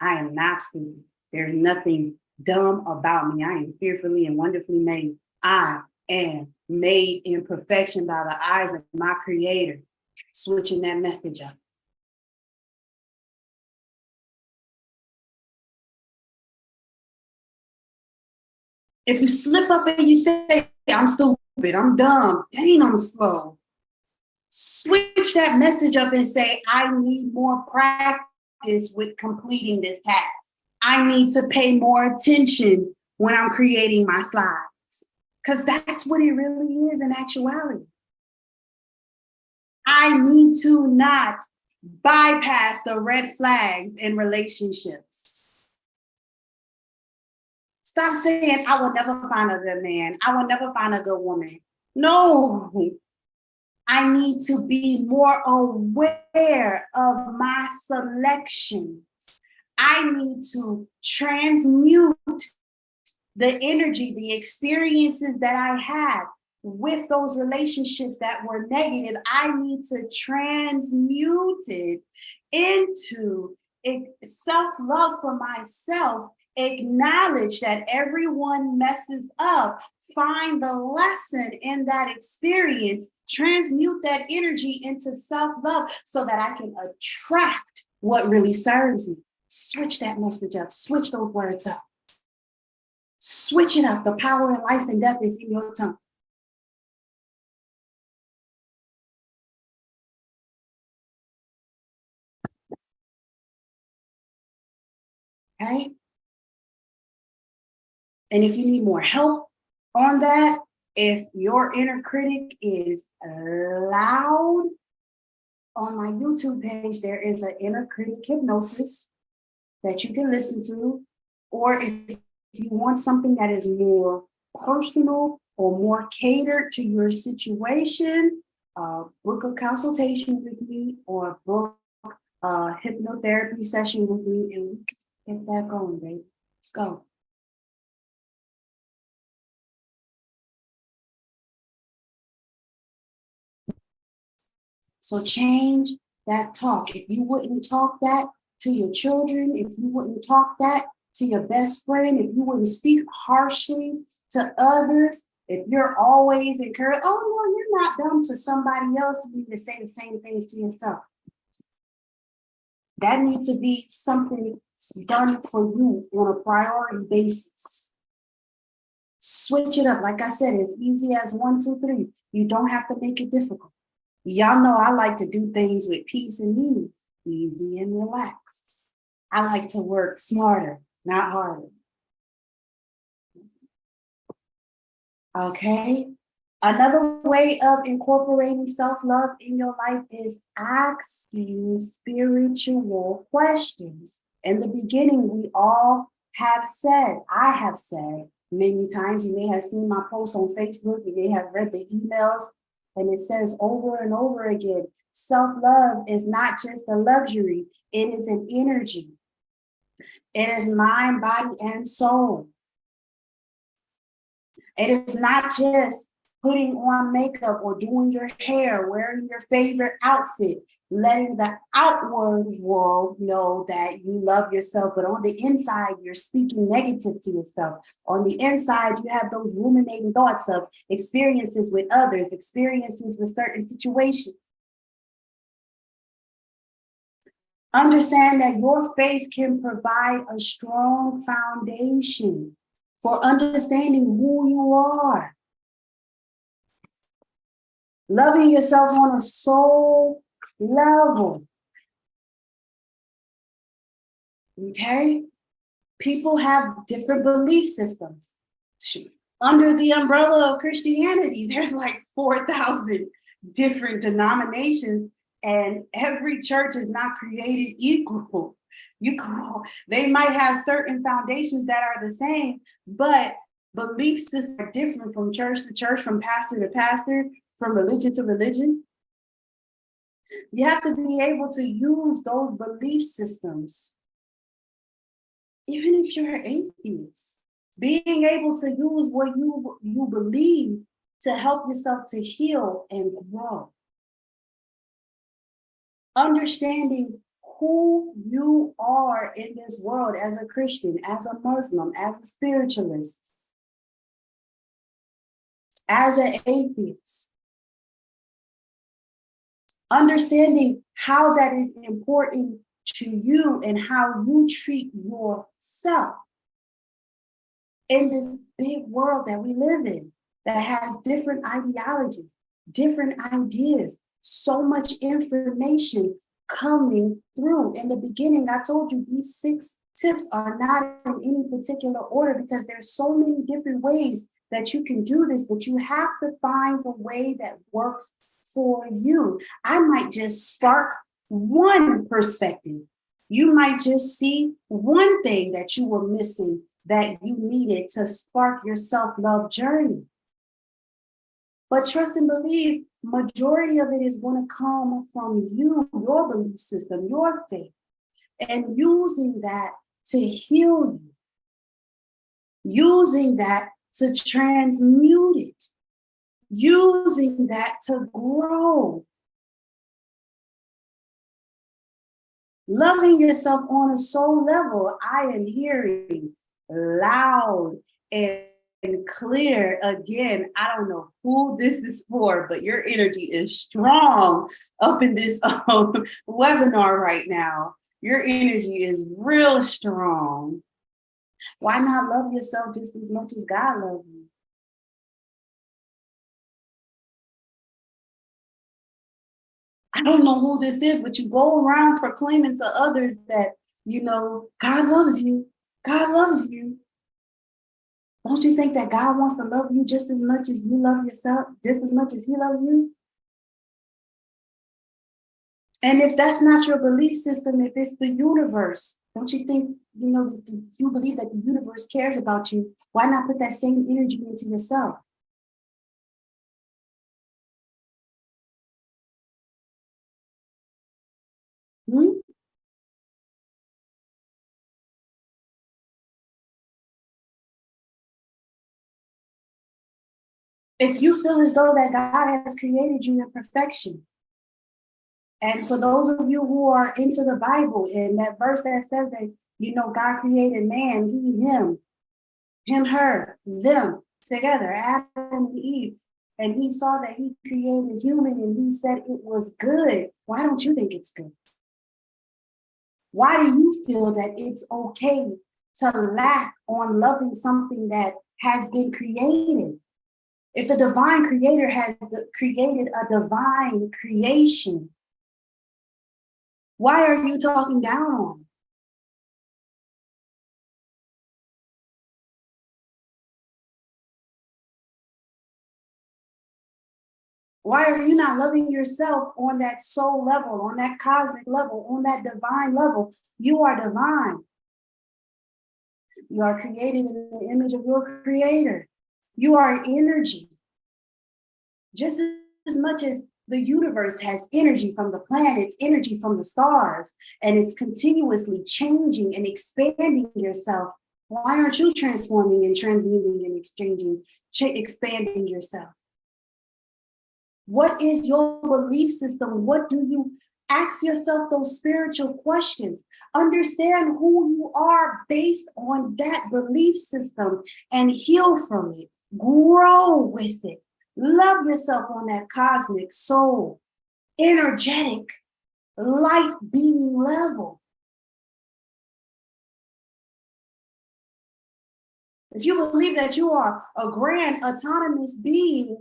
B: I am not stupid. There's nothing dumb about me. I am fearfully and wonderfully made. I am made in perfection by the eyes of my creator. Switching that message up. If you slip up and you say, I'm stupid, I'm dumb, dang, I'm slow. Switch that message up and say, I need more practice with completing this task. I need to pay more attention when I'm creating my slides. Because that's what it really is in actuality. I need to not bypass the red flags in relationships. Stop saying, I will never find a good man. I will never find a good woman. No, I need to be more aware of my selections. I need to transmute the energy, the experiences that I had with those relationships that were negative. I need to transmute it into self-love for myself. Acknowledge that everyone messes up. Find the lesson in that experience. Transmute that energy into self-love so that I can attract what really serves me. Switch that message up. Switch those words up. Switch it up. The power of life and death is in your tongue. Okay? And if you need more help on that, if your inner critic is loud, on my YouTube page, there is an inner critic hypnosis that you can listen to. Or if you want something that is more personal or more catered to your situation, book a consultation with me or book a hypnotherapy session with me and get that going, baby. Let's go. So change that talk. If you wouldn't talk that to your children, if you wouldn't talk that to your best friend, if you wouldn't speak harshly to others, if you're always encouraged, oh no, you're not dumb to somebody else, you need to say the same things to yourself. That needs to be something done for you on a priority basis. Switch it up. Like I said, as easy as 1, 2, 3. You don't have to make it difficult. Y'all know I like to do things with peace and ease, easy and relaxed. I like to work smarter, not harder. Okay. Another way of incorporating self-love in your life is asking spiritual questions. In the beginning, we all have said, I have said many times, you may have seen my post on Facebook, you may have read the emails And it says over and over again, self-love is not just a luxury, it is an energy. It is mind, body, and soul. It is not just putting on makeup or doing your hair, wearing your favorite outfit, letting the outward world know that you love yourself, but on the inside, you're speaking negative to yourself. On the inside, you have those ruminating thoughts of experiences with others, experiences with certain situations. Understand that your faith can provide a strong foundation for understanding who you are. Loving yourself on a soul level. Okay? People have different belief systems. Under the umbrella of Christianity, there's like 4,000 different denominations, and every church is not created equal. They might have certain foundations that are the same, but belief systems are different from church to church, from pastor to pastor, from religion to religion. You have to be able to use those belief systems. Even if you're an atheist, being able to use what you believe to help yourself to heal and grow. Understanding who you are in this world as a Christian, as a Muslim, as a spiritualist, as an atheist. Understanding how that is important to you and how you treat yourself in this big world that we live in, that has different ideologies, different ideas, so much information coming through. In the beginning, I told you these 6 tips are not in any particular order because there's so many different ways that you can do this, but you have to find the way that works for you. I might just spark one perspective. You might just see one thing that you were missing that you needed to spark your self-love journey. But trust and believe, majority of it is going to come from you, your belief system, your faith, and using that to heal you, using that to transmute it, using that to grow. Loving yourself on a soul level, I am hearing loud and clear. Again, I don't know who this is for, but your energy is strong up in this webinar right now. Your energy is real strong. Why not love yourself just as much as God loves you? I don't know who this is, but you go around proclaiming to others that, God loves you. God loves you. Don't you think that God wants to love you just as much as you love yourself, just as much as he loves you? And if that's not your belief system, if it's the universe, don't you think, you believe that the universe cares about you? Why not put that same energy into yourself? If you feel as though that God has created you in perfection, and for those of you who are into the Bible, and that verse that says that, God created man, he, him, her, them, together, Adam and Eve, and he saw that he created human and he said it was good. Why don't you think it's good? Why do you feel that it's okay to lack on loving something that has been created? If the divine creator has created a divine creation, why are you talking down on it? Why are you not loving yourself on that soul level, on that cosmic level, on that divine level? You are divine. You are created in the image of your creator. You are energy. Just much as the universe has energy from the planets, energy from the stars, and it's continuously changing and expanding yourself, why aren't you transforming and transmuting and expanding yourself? What is your belief system? What do you ask yourself those spiritual questions? Understand who you are based on that belief system and heal from it. Grow with it. Love yourself on that cosmic soul, energetic, light beaming level. If you believe that you are a grand autonomous being,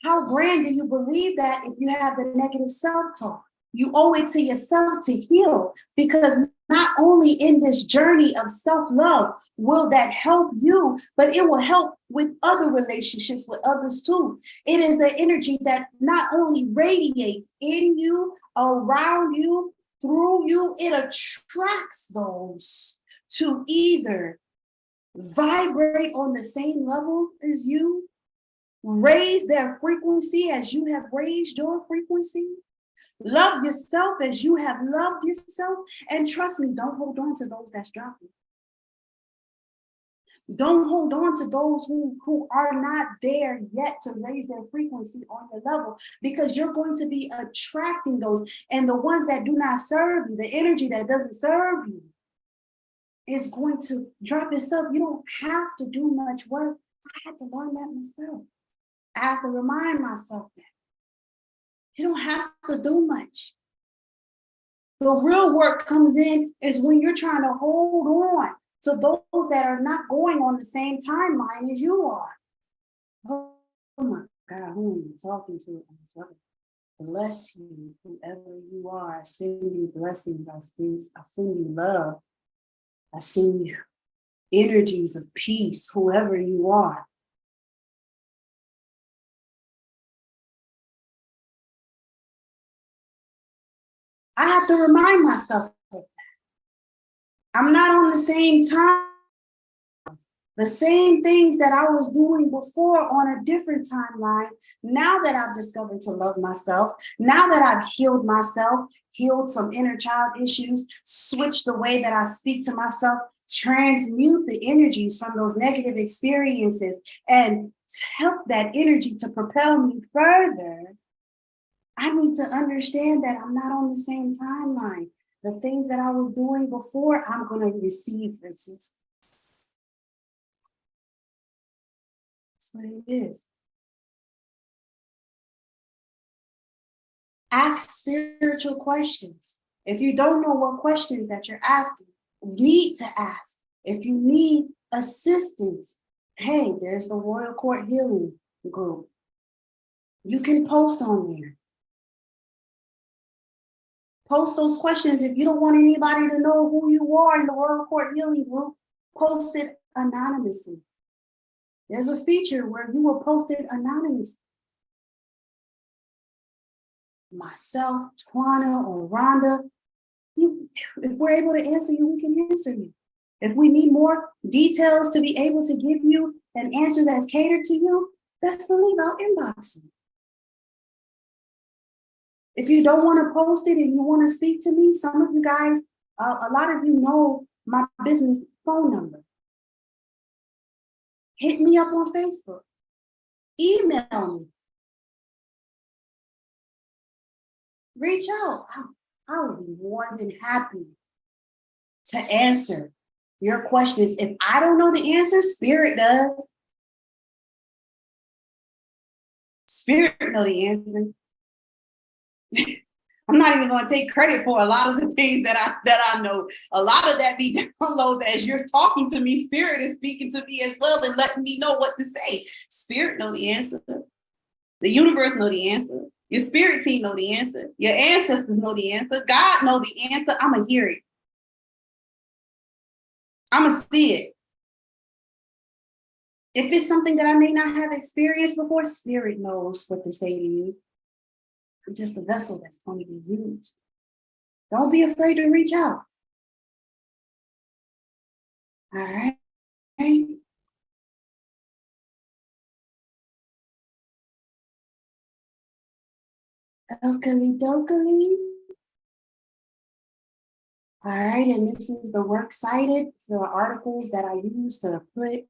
B: how grand do you believe that if you have the negative self-talk? You owe it to yourself to heal, because not only in this journey of self-love will that help you, but it will help with other relationships with others too. It is an energy that not only radiates in you, around you, through you, it attracts those to either vibrate on the same level as you, raise their frequency as you have raised your frequency, love yourself as you have loved yourself, and trust me, don't hold on to those that's dropping. Don't hold on to those who are not there yet to raise their frequency on your level, because you're going to be attracting those. And the ones that do not serve you, the energy that doesn't serve you, is going to drop itself. You don't have to do much work. I had to learn that myself. I have to remind myself that. You don't have to do much. The real work comes in is when you're trying to hold on to those that are not going on the same timeline as you are. Oh my God, who am I talking to? Bless you, whoever you are. I send you blessings. I send you love. I send you energies of peace, whoever you are. I have to remind myself of that. I'm not on the same time. The same things that I was doing before on a different timeline. Now that I've discovered to love myself, now that I've healed myself, healed some inner child issues, switched the way that I speak to myself, transmute the energies from those negative experiences, and help that energy to propel me further. I need to understand that I'm not on the same timeline. The things that I was doing before, I'm going to receive resistance. That's what it is. Ask spiritual questions. If you don't know what questions that you're asking, you need to ask. If you need assistance, hey, there's the Royal Court Healing Group. You can post on there. Post those questions. If you don't want anybody to know who you are in the Royal Court Healing Group, post it anonymously. There's a feature where you will post it anonymously. Myself, Twana, or Rhonda, if we're able to answer you, we can answer you. If we need more details to be able to give you an answer that's catered to you, best believe I'll inbox you. If you don't want to post it and you want to speak to me, some of you guys, a lot of you know my business phone number. Hit me up on Facebook. Email me. Reach out. I would be more than happy to answer your questions. If I don't know the answer, Spirit does. Spirit know the answer. I'm not even going to take credit for a lot of the things that I know. A lot of that be downloads as you're talking to me. Spirit is speaking to me as well and letting me know what to say. Spirit know the answer. The universe know the answer. Your spirit team know the answer. Your ancestors know the answer. God know the answer. I'm going to hear it. I'm going to see it. If it's something that I may not have experienced before, Spirit knows what to say to you. I'm just a vessel that's going to be used. Don't be afraid to reach out. All right. Okey dokey. All right, and this is the works cited, the articles that I used to put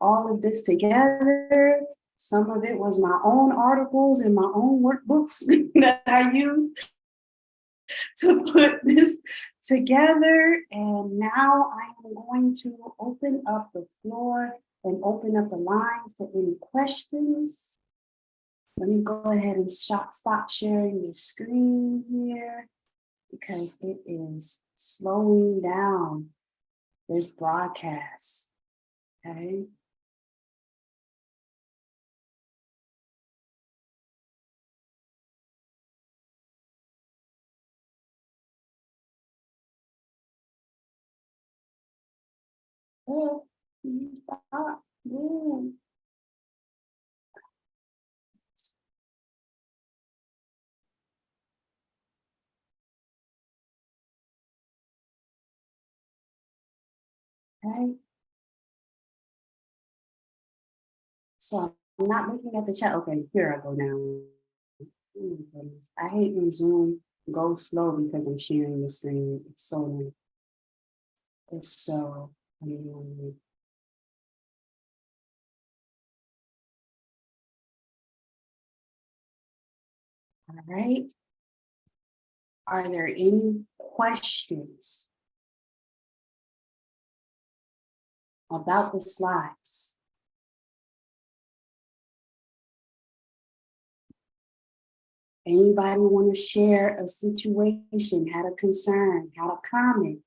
B: all of this together. Some of it was my own articles and my own workbooks that I used to put this together. And now I am going to open up the floor and open up the lines to any questions. Let me go ahead and stop sharing the screen here because it is slowing down this broadcast. Okay. Oh, stop. Yeah. Okay. So I'm not looking at the chat. Okay, here I go now. Oh my goodness. I hate when Zoom goes slow because I'm sharing the screen. It's so annoying. All right. Are there any questions about the slides? Anybody want to share a situation, had a concern, had a comment